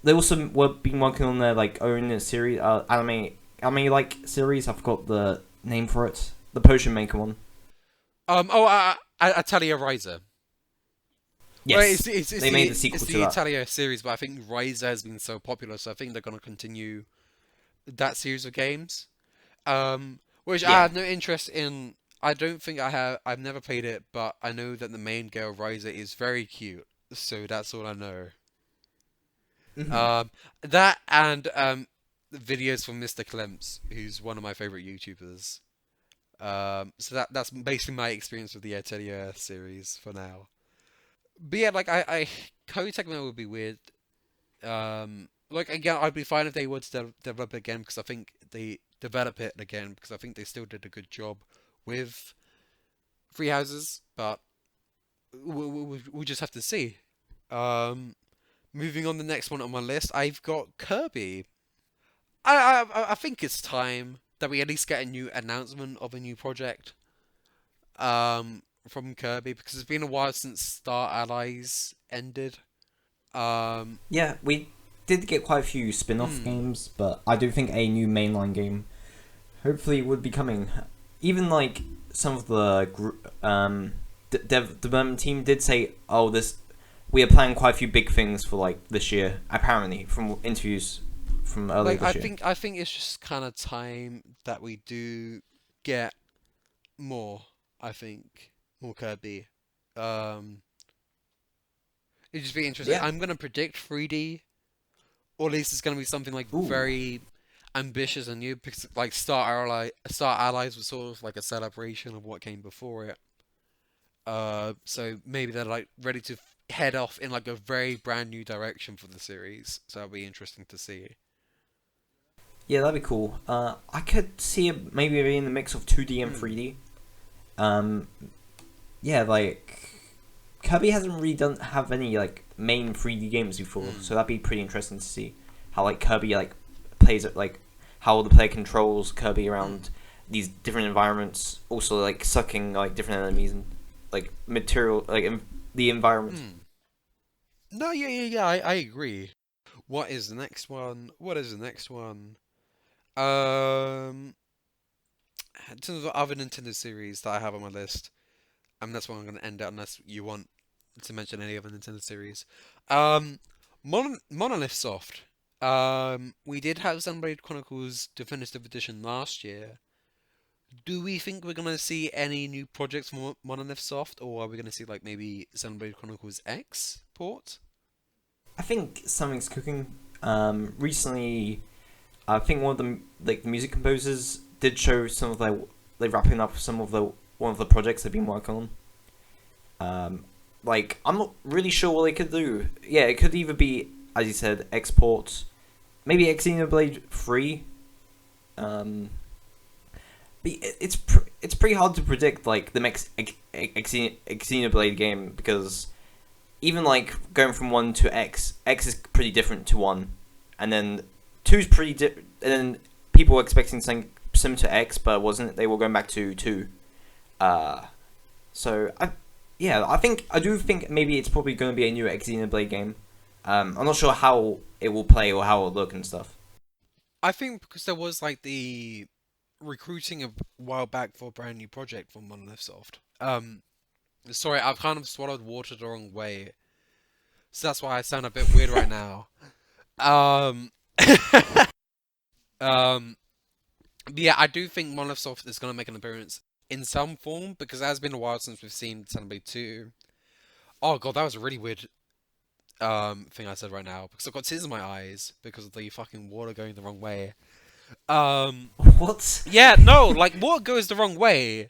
They also were been working on their like own series, anime like series. I forgot the name for it. The Potion Maker one. Italia Riser. Well, Yes, they made the it's sequel to the that. Italia series, but I think Riser has been so popular, so I think they're gonna continue that series of games. Which I Yeah. have no interest in. I don't think I have. I've never played it, but I know that the main girl Riser is very cute, so that's all I know. Hmm. Um, that and videos from Mr. Clemps, who's one of my favorite YouTubers. So that's basically my experience with the Atelier series for now. But yeah, like I Koei Tecmo would be weird. Like again, I'd be fine if they were to develop it again because I think they develop it again because I think they still did a good job with Free Houses. But we just have to see. Um, moving on, the next one on my list, I've got Kirby. I think it's time that we at least get a new announcement of a new project. From Kirby because it's been a while since Star Allies ended. Um, Yeah, we did get quite a few spin-off hmm, games, but I do think a new mainline game hopefully would be coming. Even like some of the development team did say, "Oh, this we are planning quite a few big things for like this year." Apparently, from interviews from earlier like this year. I think it's just kind of time that we do get more. I think more Kirby. Um, it'd just be interesting. Yeah. I'm gonna predict 3D, or at least it's gonna be something like Ooh. very ambitious and new. Because like Star Allies was sort of like a celebration of what came before it. So maybe they're like ready to head off in like a very brand new direction for the series. So that'll be interesting to see. Yeah, that'd be cool. I could see it maybe being the mix of 2D and Hmm. 3D. Um, yeah, like Kirby hasn't really done have any like main 3D games before, Hmm. so that'd be pretty interesting to see how like Kirby like plays it, like how the player controls Kirby Hmm. around these different environments, also like sucking like different enemies and like material like the environment. Hmm. No, yeah. I agree. What is the next one? What is the next one? Um, in terms of other Nintendo series that I have on my list, that's where I'm gonna end it unless you want to mention any other Nintendo series. Um, Monolith Soft. We did have Xenoblade Chronicles Definitive Edition last year. Do we think we're gonna see any new projects from Monolith Soft, or are we gonna see like maybe Xenoblade Chronicles X port? I think something's cooking. Recently, I think one of the music composers did show some of their like wrapping up some of the one of the projects they've been working on. I'm not really sure what they could do. Yeah, it could either be, as you said, export, maybe Xenoblade 3. But it's pretty hard to predict like the next Xenoblade game, because even like going from 1 to X is pretty different to 1, and then 2 is pretty different, and then people were expecting something similar to X, but it wasn't. They were going back to 2. So I do think maybe it's probably going to be a new Xenoblade game. I'm not sure how it will play or how it will look and stuff. I think because there was like the recruiting a while back for a brand new project from Monolith Soft. Sorry, I've kind of swallowed water the wrong way, so that's why I sound a bit weird right now. Um, but yeah, I do think Monolith Soft is gonna make an appearance in some form because it has been a while since we've seen Xenoblade 2. Oh god, that was a really weird thing I said right now because I've got tears in my eyes because of the fucking water going the wrong way. What? Yeah, no, like water goes the wrong way.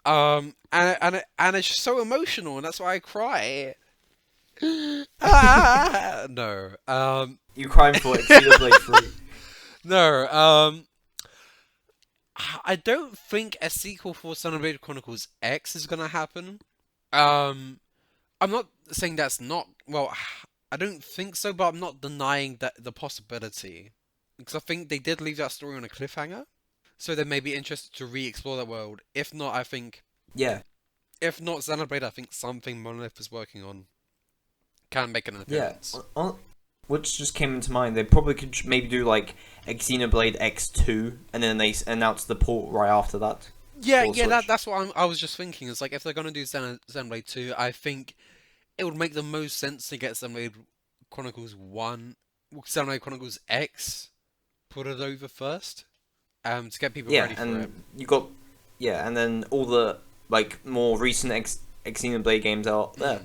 And it's just so emotional, and that's why I cry. No. You crying for Xenoblade 3? No. I don't think a sequel for Xenoblade Chronicles X is gonna happen. I'm not saying that's not. Well, I don't think so, but I'm not denying that the possibility. Because I think they did leave that story on a cliffhanger. So they may be interested to re-explore that world. If not, I think... Yeah. If not Xenoblade, I think something Monolith is working on can make an appearance. Yeah. Which just came into mind. They probably could maybe do like Xenoblade X2, and then they announce the port right after that. Yeah, that's what I was just thinking. It's like, if they're going to do Xenoblade 2, I think it would make the most sense to get Xenoblade Chronicles 1... Xenoblade Chronicles X put it over first. To get people ready for it. You got and then all the like more recent Xenoblade games are there,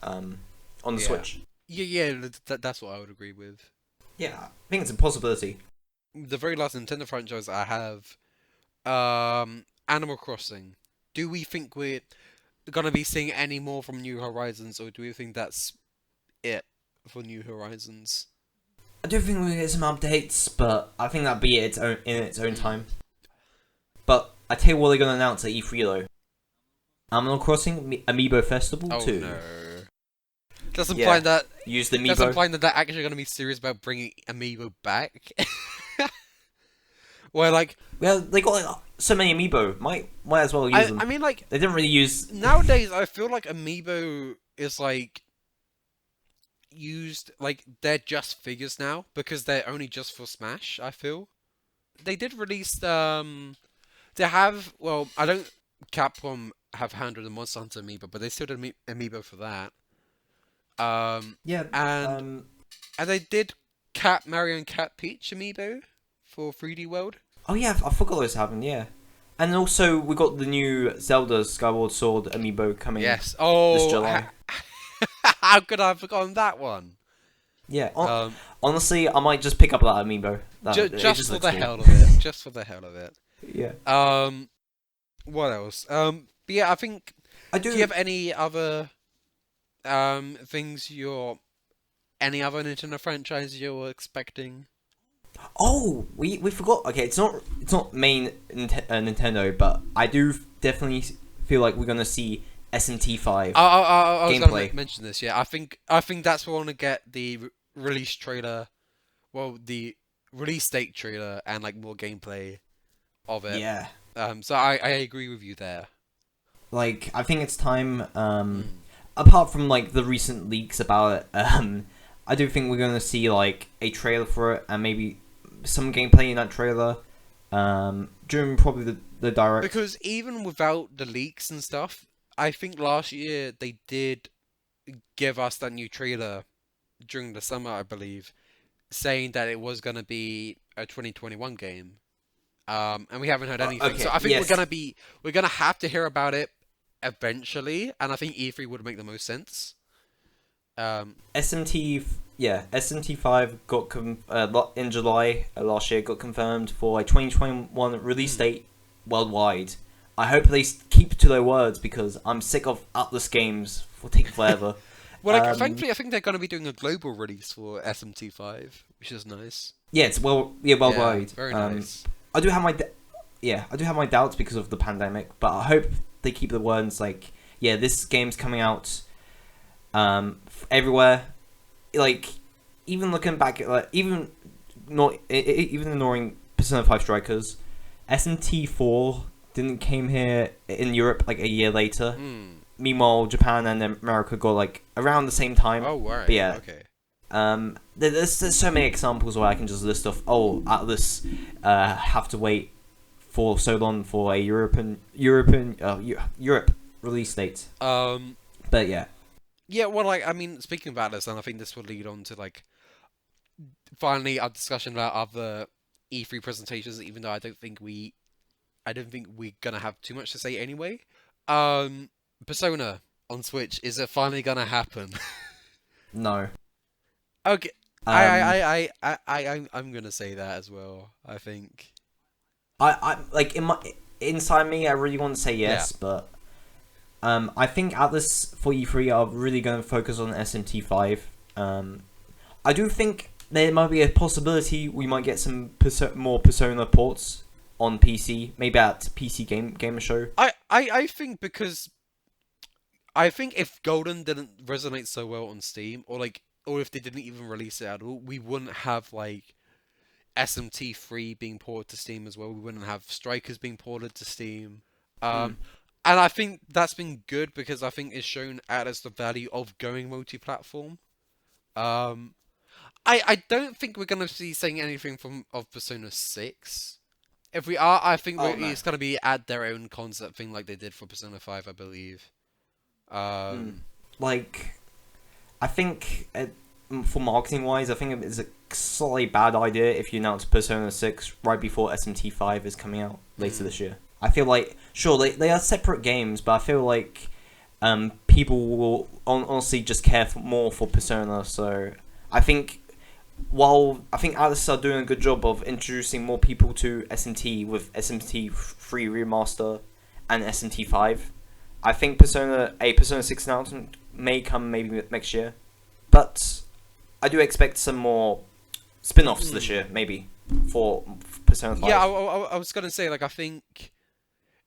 on the Switch. Yeah, that's what I would agree with. Yeah, I think it's a possibility. The very last Nintendo franchise I have, Animal Crossing. Do we think we're gonna be seeing any more from New Horizons, or do we think that's it for New Horizons? I do think we'll get some updates, but I think that'll be in its own time. But I tell you what they're going to announce at E3 though. Animal Crossing Amiibo Festival 2. No. That's implying that... Use the Amiibo. That's implying that they're actually going to be serious about bringing Amiibo back. Where like... Well, they got like, so many Amiibo. Might as well use them. I mean like... They didn't really use... Nowadays, I feel like Amiibo is like... used like they're just figures now because they're only just for Smash. I feel they did release they have I don't Capcom have handled the Monster Hunter amiibo, but they still did amiibo for that. And they did Cat Mario and Cat Peach amiibo for 3D World. Oh yeah, I forgot those happened. Yeah, and also we got the new Zelda Skyward Sword amiibo coming. Yes. This July. How could I have forgotten that one? Yeah, honestly, I might just pick up that amiibo. Just for the hell of it. Just for the hell of it. Yeah. What else? But yeah, I think... Do you have any other things any other Nintendo franchise you're expecting? Oh, we forgot. Okay, it's not main Nintendo, but I do definitely feel like we're gonna see SMT5 I was gameplay. going to mention this. Yeah, I think that's where we're gonna get the release trailer. Well, the release date trailer and like more gameplay of it. Yeah. So I agree with you there. Like I think it's time. Apart from like the recent leaks about it, I do think we're gonna see like a trailer for it and maybe some gameplay in that trailer. During probably the direct. Because even without the leaks and stuff, I think last year they did give us that new trailer during the summer, I believe, saying that it was gonna be a 2021 game. And we haven't heard anything. So Okay. I think Yes. we're gonna have to hear about it eventually, and I think E3 would make the most sense. Um, SMT. Yeah. SMT5 got in July last year. Got confirmed for a 2021 release date worldwide. I hope they keep to their words because I'm sick of Atlas games for taking forever. well, like, thankfully, I think they're gonna be doing a global release for SMT5, which is nice. Yeah, it's worldwide. Very nice. I do have my I do have my doubts because of the pandemic, but I hope they keep the words like, yeah, this game's coming out everywhere. Like, even looking back at even ignoring Persona 5 Strikers, SMT4 didn't came here in Europe like a year later. Meanwhile, Japan and America got like around the same time. Oh, right. But yeah. Okay. There's so many examples where I can just list off. Oh, Atlas have to wait for so long for a Europe release date. But yeah. Yeah, well, like, I mean, speaking about this, and I think this will lead on to, like, finally our discussion about other E3 presentations, even though I don't think we're gonna have too much to say anyway. Persona on Switch, is it finally gonna happen? No. Okay. I'm gonna say that as well, I think. I like inside me, I really want to say yes, but I think Atlas for E3 are really going to focus on SMT5. I do think there might be a possibility we might get some more Persona ports on PC, maybe at PC Gamer Show. I think because I think if Golden didn't resonate so well on Steam, or if they didn't even release it at all, we wouldn't have like SMT3 being ported to Steam as well. We wouldn't have Strikers being ported to Steam. And I think that's been good because I think it's shown Atlas the value of going multi-platform. I don't think we're gonna see saying anything of Persona 6. If we are, I think it's gonna be add their own concept thing like they did for Persona 5, I believe. Like, I think for marketing wise, I think it's a slightly bad idea if you announce Persona 6 right before SMT5 is coming out later this year. I feel like, sure, they are separate games, but I feel like people will honestly just care more for Persona. So I think while I think Atlas are doing a good job of introducing more people to SMT with SMT3 Remaster and SMT5, I think Persona 6 announcement may come maybe next year. But I do expect some more spin-offs this year, maybe, for Persona 5. Yeah, I was gonna say, like, I think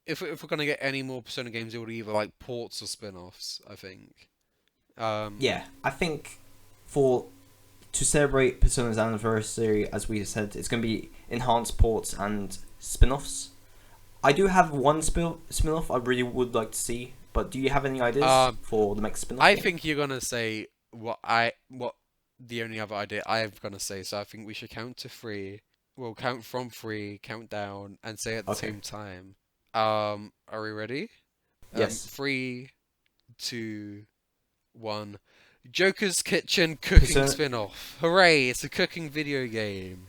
if we're gonna get any more Persona games, it would be either like ports or spin-offs, I think. Yeah, I think to celebrate Persona's anniversary, as we said, it's gonna be enhanced ports and spin-offs. I do have one spin-off I really would like to see, but do you have any ideas for the next spin-off? I think you're gonna say what the only other idea I'm gonna say. So I think we should count to 3. We'll count from 3, count down, and say at the same time. Are we ready? Yes. 3, 2, 1. Joker's Kitchen cooking spin-off. Hooray! It's a cooking video game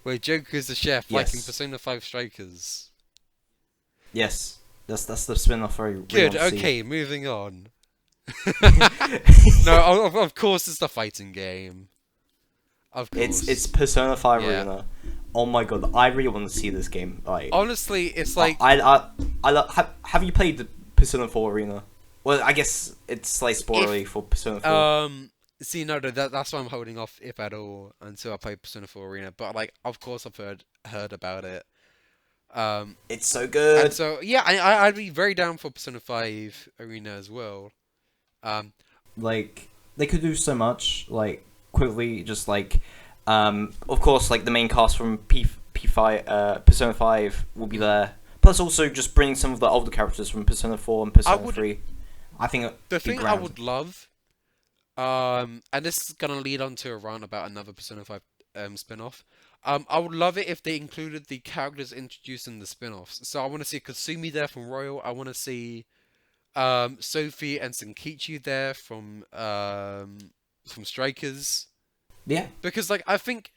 where Joker's the chef, like in Persona 5 Strikers. Yes, that's the spin-off I really Good. want to Okay, see. moving on. No, of course it's the fighting game. Of course. It's Persona 5 Arena. Oh my god, I really want to see this game. Like, honestly, it's like have you played the Persona 4 Arena? Well, I guess it's like spoilery for Persona 4. See, no, that's why I'm holding off, if at all, until I play Persona 4 Arena. But like, of course, I've heard about it. It's so good. And so yeah, I'd be very down for Persona 5 Arena as well. Like, they could do so much. Like, quickly, just like, of course, like the main cast from P5, Persona 5 will be there. Plus, also just bring some of the older characters from Persona 4 and Persona 3. I think the thing I would love And this is gonna lead on to a rant about another Persona 5 spin-off. I would love it if they included the characters introduced in the spin-offs. So I want to see Kasumi there from Royal. I want to see Sophie and Senkichi there from Strikers. Yeah. Because like I think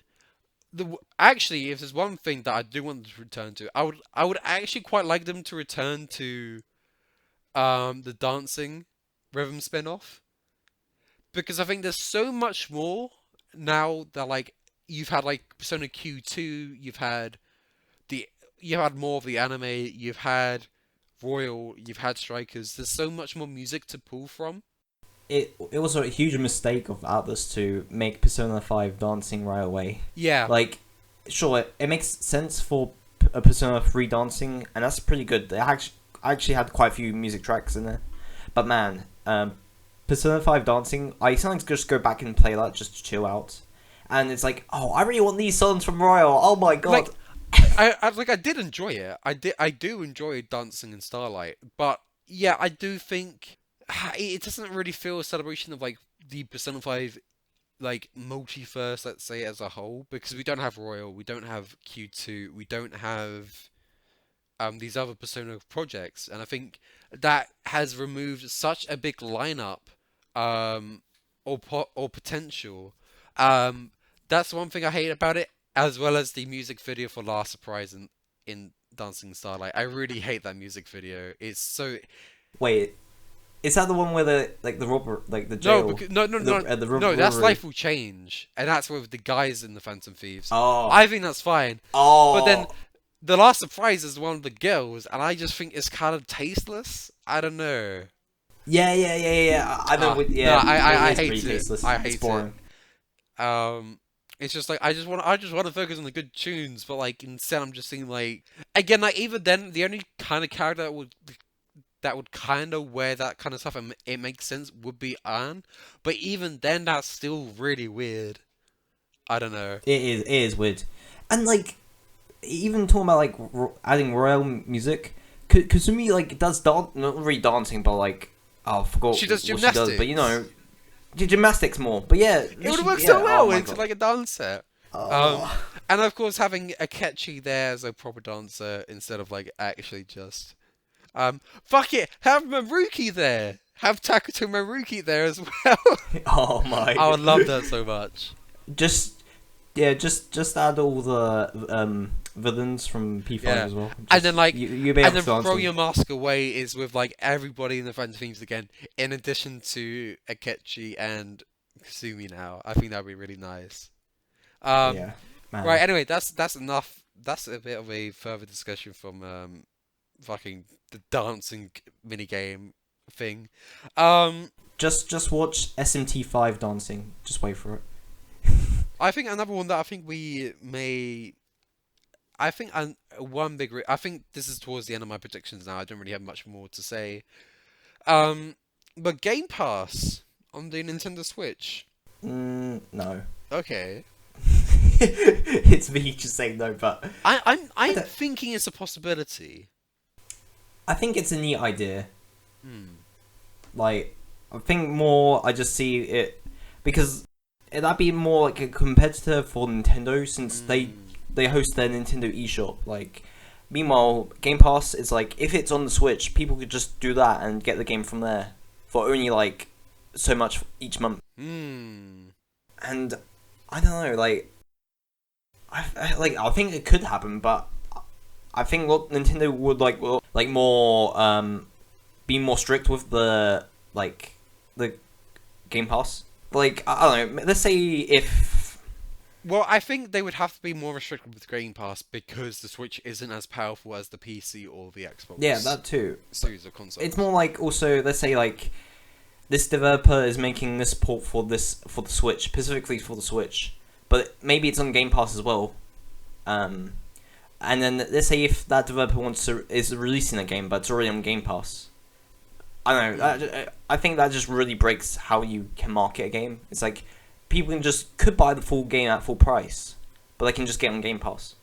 actually, if there's one thing that I do want them to return to, I would actually quite like them to return to the dancing rhythm spin-off, because I think there's so much more now that like you've had like Persona Q2, the you've had more of the anime, you've had Royal, you've had Strikers. There's so much more music to pull from. It was a huge mistake of Atlas to make Persona 5 dancing right away. Yeah, Like, sure, it makes sense for a Persona 3 dancing, and that's pretty good. They actually had quite a few music tracks in there. But man, Persona 5 dancing, I sometimes just go back and play that just to chill out. And it's like, oh, I really want these songs from Royal. Oh my god. like I did enjoy it. I do enjoy dancing in Starlight, but yeah, I do think it doesn't really feel a celebration of like the Persona 5 like multiverse, let's say, as a whole, because we don't have Royal, we don't have Q2, we don't have these other Persona projects, and I think that has removed such a big lineup or potential. Um, that's one thing I hate about it, as well as the music video for Last Surprise in Dancing Starlight. I really hate that music video. It's so Wait, is that the one where the robber, like the no, jail, because, no, no, no, the no. That's robbery? Life Will Change, and that's with the guys in the Phantom Thieves. Oh, I think that's fine, but then oh, the Last Surprise is one of the girls, and I just think it's kind of tasteless. I don't know. yeah. I know. No, I it is hate pretty it. tasteless. I It's hate it. boring. It's just like I just want to focus on the good tunes, but like instead I'm just seeing like again like even then the only kind of character that would kind of wear that kind of stuff and it makes sense would be Anne, but even then that's still really weird. I don't know. It is weird, and like even talking about like adding royal music, Kasumi like does dance, not really dancing, but like oh, I forgot She does what she does, but you know, gymnastics. gymnastics more. But yeah, It would she, work so yeah. Oh well my into god. like a dance set. Um, Oh. and of course having Akechi there as a proper dancer instead of like actually just fuck it, have Maruki there. Have Takuto Maruki there as well. Oh my. I would love that so much. Just yeah, just add all the villains from P5 Yeah. as well. And then like You be and able then to dance throw them. your mask away is with like everybody in the Phantom Themes again, in addition to Akechi and Kasumi now. I think that'd be really nice. Um Yeah, man. right, anyway, that's enough. That's a bit of a further discussion from fucking the dancing minigame thing. Um Just watch SMT5 dancing. Just wait for it. I think another one that I think we may I think one big. I think this is towards the end of my predictions now. I don't really have much more to say. Um, but Game Pass on the Nintendo Switch. No. Okay, It's me just saying no, but I'm don't- thinking it's a possibility. I think it's a neat idea. Hmm. Like, I think more. I just see it because that'd be more like a competitor for Nintendo since they host their Nintendo eShop. Like, meanwhile, Game Pass is like if it's on the Switch, people could just do that and get the game from there for only like so much each month. Hmm. And I don't know, like I think it could happen, but I think what Nintendo would like more be more strict with the the Game Pass. Like I don't know, let's say if Well, I think they would have to be more restricted with Game Pass because the Switch isn't as powerful as the PC or the Xbox. yeah, that too. Series of consoles. It's more like also let's say like this developer is making this port for the Switch, specifically for the Switch, but maybe it's on Game Pass as well. And then let's say if that developer is releasing a game, but it's already on Game Pass. I don't know. I think that just really breaks how you can market a game. It's like people could buy the full game at full price, but they can just get on Game Pass.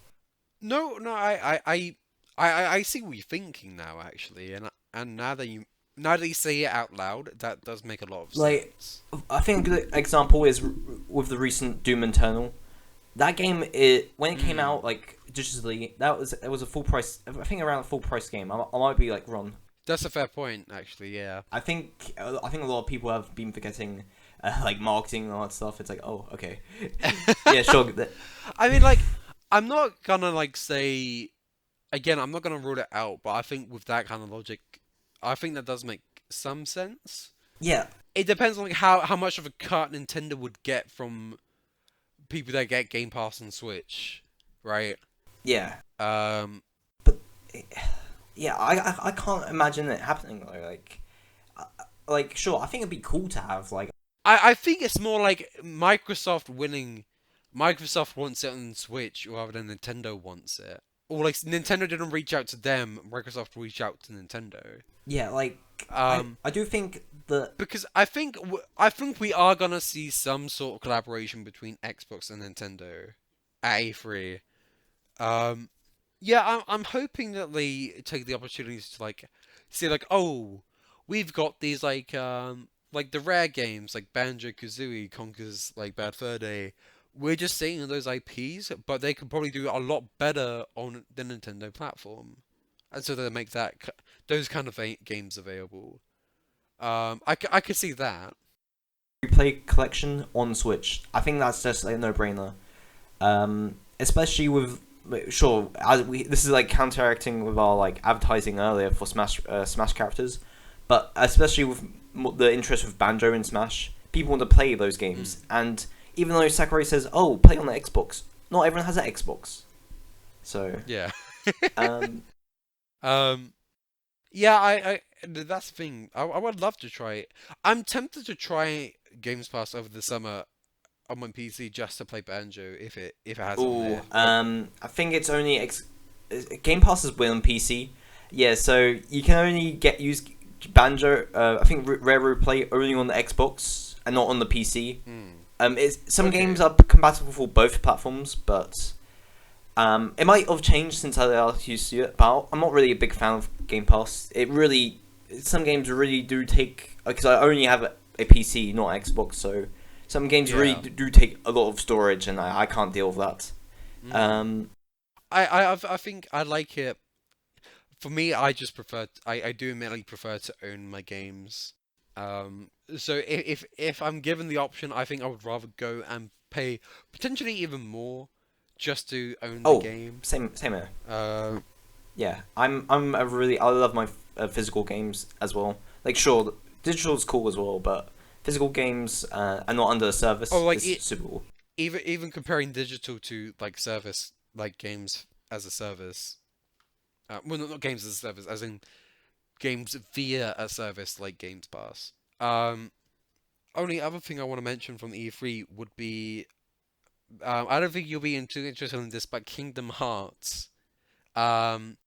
No, I see what you're thinking now, actually, and now that now that you say it out loud, that does make a lot of Like, sense. I think a good example is with the recent Doom Eternal. That game, when it came Hmm. out like digitally, it was a full price. I think around a full price game. I might be like wrong. That's a fair point, actually. Yeah. I think a lot of people have been forgetting like marketing and all that stuff. It's like, oh, okay, yeah, sure. I mean, like, I'm not gonna like say again. I'm not gonna rule it out, but I think with that kind of logic, I think that does make some sense. Yeah, It depends on like how much of a cut Nintendo would get from people that get Game Pass and Switch, right? yeah, Um, but yeah, I can't imagine it happening though. Uh, like sure, I think it'd be cool to have like I think it's more like Microsoft winning. Microsoft wants it on Switch rather than Nintendo wants it. Or like Nintendo didn't reach out to them, Microsoft reached out to Nintendo. yeah, like Um, I do think that because I think we are gonna see some sort of collaboration between Xbox and Nintendo at A3. Um, yeah, I'm hoping that they take the opportunities to like see like, oh, we've got these like the rare games like Banjo Kazooie, Conker's like Bad Fur Day. We're just seeing those IPs, but they could probably do a lot better on the Nintendo platform, and so they make those kind of games available. I could see that. replay collection on Switch. I think that's just like a no brainer. Especially with sure as this is like counteracting with our like advertising earlier for Smash characters, but especially with the interest with Banjo and Smash, people want to play those Mm. games. And even though Sakurai says, "Oh, play on the Xbox," not everyone has an Xbox. So Yeah. um, um. Yeah, that's the thing. I would love to try it. I'm tempted to try Games Pass over the summer on my PC just to play Banjo if it has it on ooh, there. Like, I think it's only Game Pass is on PC. Yeah, so you can only use Banjo. I think Rare Replay only on the Xbox and not on the PC. It's some okay. games are compatible for both platforms, but it might have changed since I last used to it. But I'm not really a big fan of Game Pass. Some games really do take because I only have a PC, not Xbox, so some games really Yeah. do take a lot of storage, and I can't deal with that. Mm. Um, I think I like it. For me, I just prefer. I do admittedly prefer to own my games. So if I'm given the option, I think I would rather go and pay potentially even more just to own the oh, game. same here. Uh, Yeah, I love my physical games as well. Like sure, digital's cool as well, but physical games are not under a service oh, like is super cool. even comparing digital to like service, like games as a service. Well, not games as a service, as in games via a service like Games Pass. Um, Only other thing I want to mention from the E3 would be, I don't think you'll be too interested in this, but Kingdom Hearts. Um,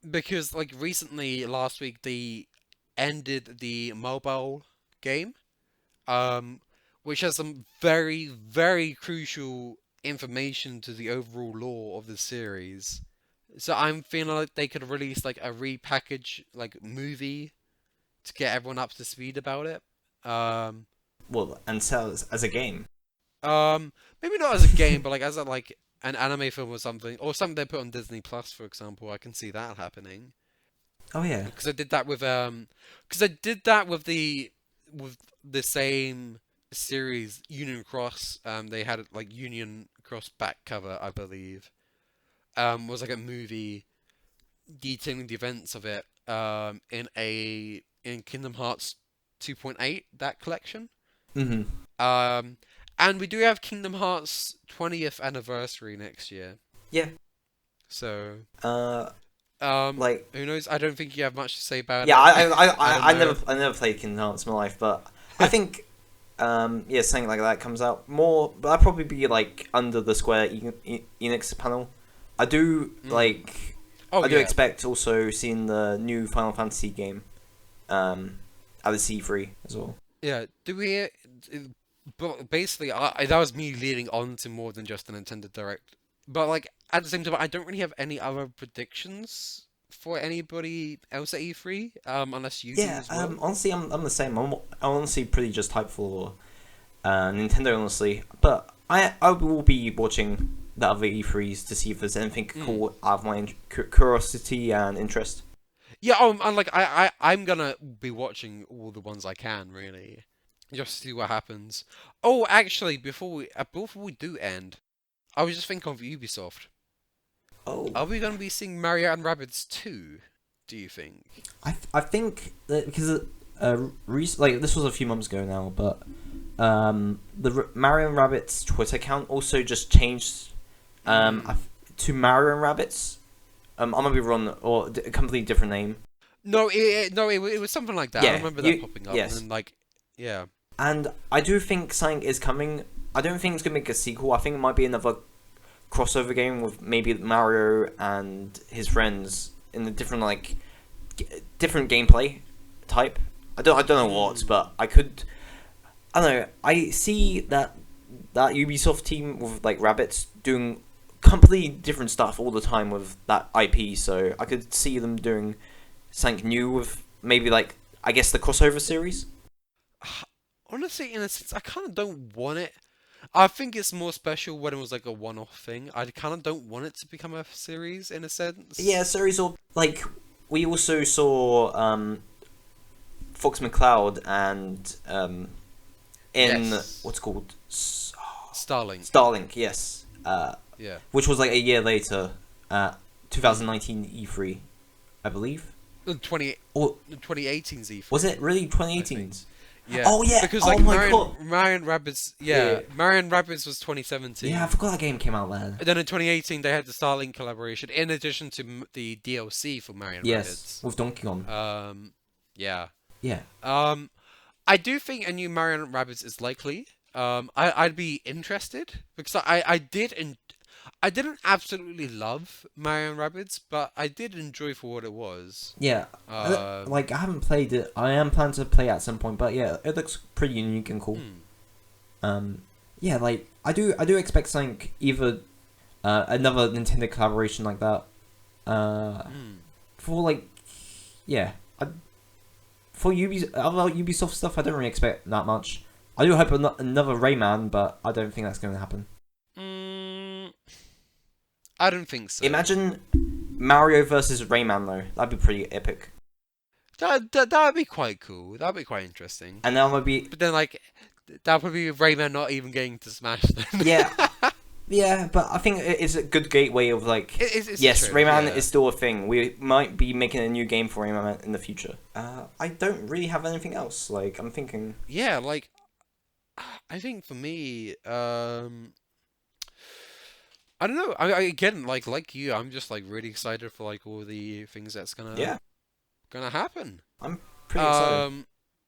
because like recently, last week, they ended the mobile game, um, which has some very, very crucial information to the overall lore of the series. So I'm feeling like they could release like a repackaged like movie to get everyone up to speed about it. Um, Well, and sell as a game. Maybe not as a game, but like as a like an anime film or something they put on Disney Plus, for example. I can see that happening Oh yeah. because I did that with the same series Union Cross. They had like Union Cross back cover, I believe. Was like a movie detailing the events of it. In Kingdom Hearts 2.8, that collection. Mm-hmm. Um, and we do have Kingdom Hearts 20th anniversary next year. Yeah. So, Uh, um, like who knows? I don't think you have much to say about yeah, it. I don't know. I never played Kingdom Hearts in my life, but I think yeah, something like that comes out more. But I'd probably be like under the Square Enix panel. I do Mm. Oh I do yeah, expect also seeing the new Final Fantasy game at the C3 as well. yeah. Do we? But basically, that was me leading on to more than just the Nintendo Direct. But like at the same time, I don't really have any other predictions for anybody else at E3? Unless you do Yeah, as well. honestly, I'm the same. I'm honestly pretty just hyped for Nintendo, honestly. But I will be watching the other E3s to see if there's anything cool out of my curiosity and interest. Yeah, I'm like I'm gonna be watching all the ones I can really, just to see what happens. Oh, actually, before we do end, I was just thinking of Ubisoft. Oh, Are we gonna be seeing Mario and Rabbids 2? Do you think? I think that because like this was a few months ago now, but Mario and Rabbit's Twitter account also just changed to Mario and Rabbits. I might be wrong, or a completely different name. No, it was something like that. I Yeah, remember that popping up, yes. and then like, yeah. And I do think something is coming. I don't think it's gonna make a sequel. I think it might be another crossover game with maybe Mario and his friends in a different different gameplay type. I don't know what, but I don't know. I see that Ubisoft team with like Rabbits doing completely different stuff all the time with that IP. So I could see them doing something new with maybe like I guess the crossover series. Honestly, in a sense, I kind of don't want it. I think it's more special when it was like a one-off thing. I kind of don't want it to become a series in a sense. Yeah, series or like we also saw Fox McCloud and in Yes. what's it called Starlink. Starlink, yes. Yeah. Which was like a year later, 2019 E3, I believe. 20 Or 2018's E3. was it really 2018's? Yeah. Oh yeah. Because Oh like my god. Marion Rabbids, Yeah. Marion Rabbids was 2017. Yeah, I forgot that game came out then. And then in 2018 they had the Starlink collaboration in addition to the DLC for Marion Yes, with Donkey Kong. Rabbids. Yeah. Yeah. I do think a new Mario and Rabbids is likely. I'd be interested because I didn't absolutely love Mario and Rabbids, but I did enjoy for what it was. Yeah. Like I haven't played it. I am planning to play it at some point, but yeah, it looks pretty unique and cool. Yeah, like I do expect something either another Nintendo collaboration like that. For like yeah, for other Ubisoft stuff, I don't really expect that much. I do hope another Rayman, but I don't think that's going to happen. I don't think so. Imagine Mario versus Rayman though. That'd be pretty epic. That'd be quite cool. That'd be quite interesting. And that would be But then like that would be Rayman not even getting to Smash then. yeah. Yeah, but I think it's a good gateway of like It's yes, true, Rayman yeah. is still a thing. We might be making a new game for Rayman in the future. I don't really have anything else. Like I'm thinking. Yeah, like I think for me, I don't know. I again like you, I'm just like really excited for like all the things that's gonna happen. I'm pretty excited.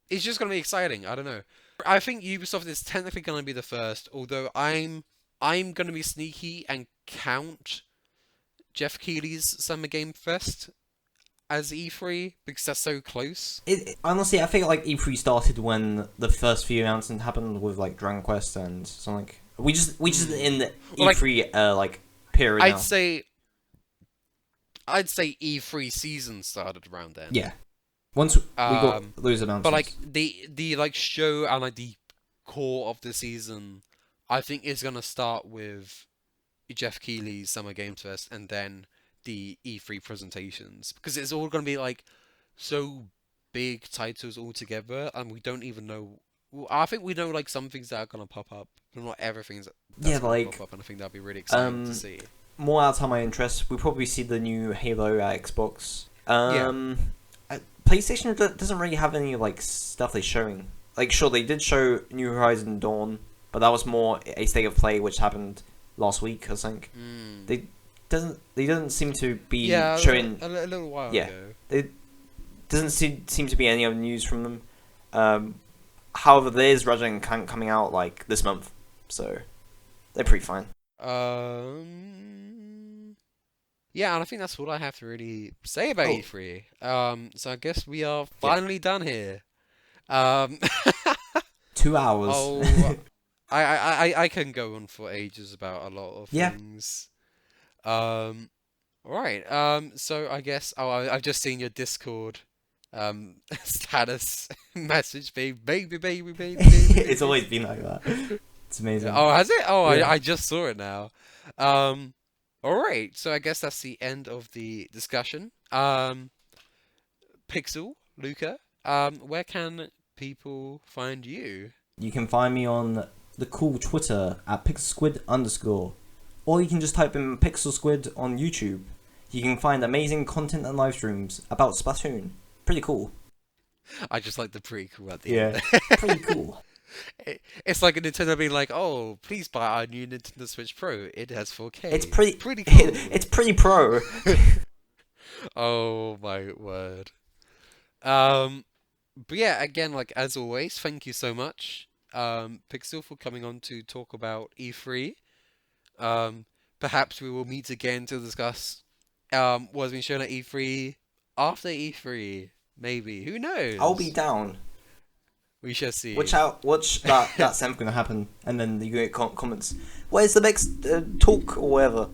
It's just gonna be exciting. I don't know. I think Ubisoft is technically gonna be the first, although I'm gonna be sneaky and count Jeff Keighley's Summer Game Fest as E3 because they're so close. Honestly, I think like E3 started when the first few announcements happened with like Dragon Quest and something. We just in the E3 like period. I'd now. say E3 season started around then. Yeah. Once we got those announcements. But like the like show and like the core of the season, I think is gonna start with Jeff Keighley's Summer Games Fest and then the E3 presentations because it's all gonna be like so big titles all together and we don't even know. Well, I think we know like some things that are gonna pop up, but not everything's that's gonna like pop up, and I think that'd be really exciting to see. More out of my interest, we'll probably see the new Halo at Xbox. PlayStation doesn't really have any like stuff they're showing. Like, sure, they did show New Horizon Dawn, but that was more a state of play, which happened last week, I think. They didn't seem to be showing a little while ago. There doesn't seem to be any other news from them. However, there's Ratchet and Clank coming out like this month, so they're pretty fine. Yeah, and I think that's all I have to really say about E3. So I guess we are finally done here. 2 hours. Oh, I can go on for ages about a lot of things. All right. So I guess I've just seen your Discord status message, It's baby. always been like that. It's amazing. Oh, has it? Oh, Yeah. I just saw it now. Um, all right. So I guess that's the end of the discussion. Pixel, Luca, where can people find you? You can find me on the cool Twitter at PixelSquid_. Or you can just type in PixelSquid on YouTube. You can find amazing content and live streams about Splatoon. Pretty cool. I just like the pretty cool at the Yeah. end. Pretty cool. It's like a Nintendo being like, "Oh, please buy our new Nintendo Switch Pro. It has It's 4K. pretty. Pretty cool." It's pretty pro. Oh my word. Um, but yeah, again, like as always, thank you so much, Pixel, for coming on to talk about E3. Um, Perhaps we will meet again to discuss what's been shown at E3 after E3. Maybe. Who I'll be knows? down. We shall see. Watch out! Watch that Sam's gonna happen, and then you get comments. Where's the next talk or whatever?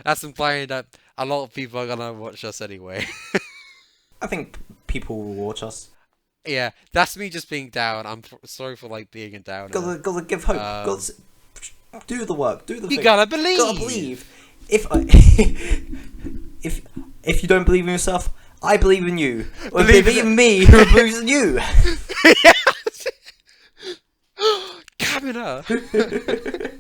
That's implying that a lot of people are gonna watch us anyway. I think people will watch us. Yeah, that's me just being down. Sorry for like being a downer. Gotta give hope. Um, Do the work. Do the you thing. gotta believe. Gotta believe. If I, if you don't believe in yourself, I believe in you. Or Believe believe in in me who believes in you. Kamina.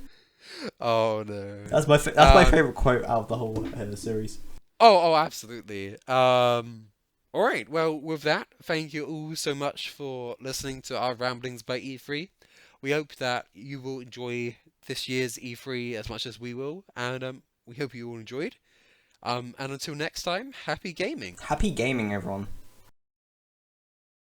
Oh no. That's my favorite quote out of the whole series. Oh, absolutely. All right. Well, with that, thank you all so much for listening to our ramblings by E3. We hope that you will enjoy this year's E3 as much as we will, and we hope you all enjoyed. And until next time, happy gaming. Happy gaming, everyone.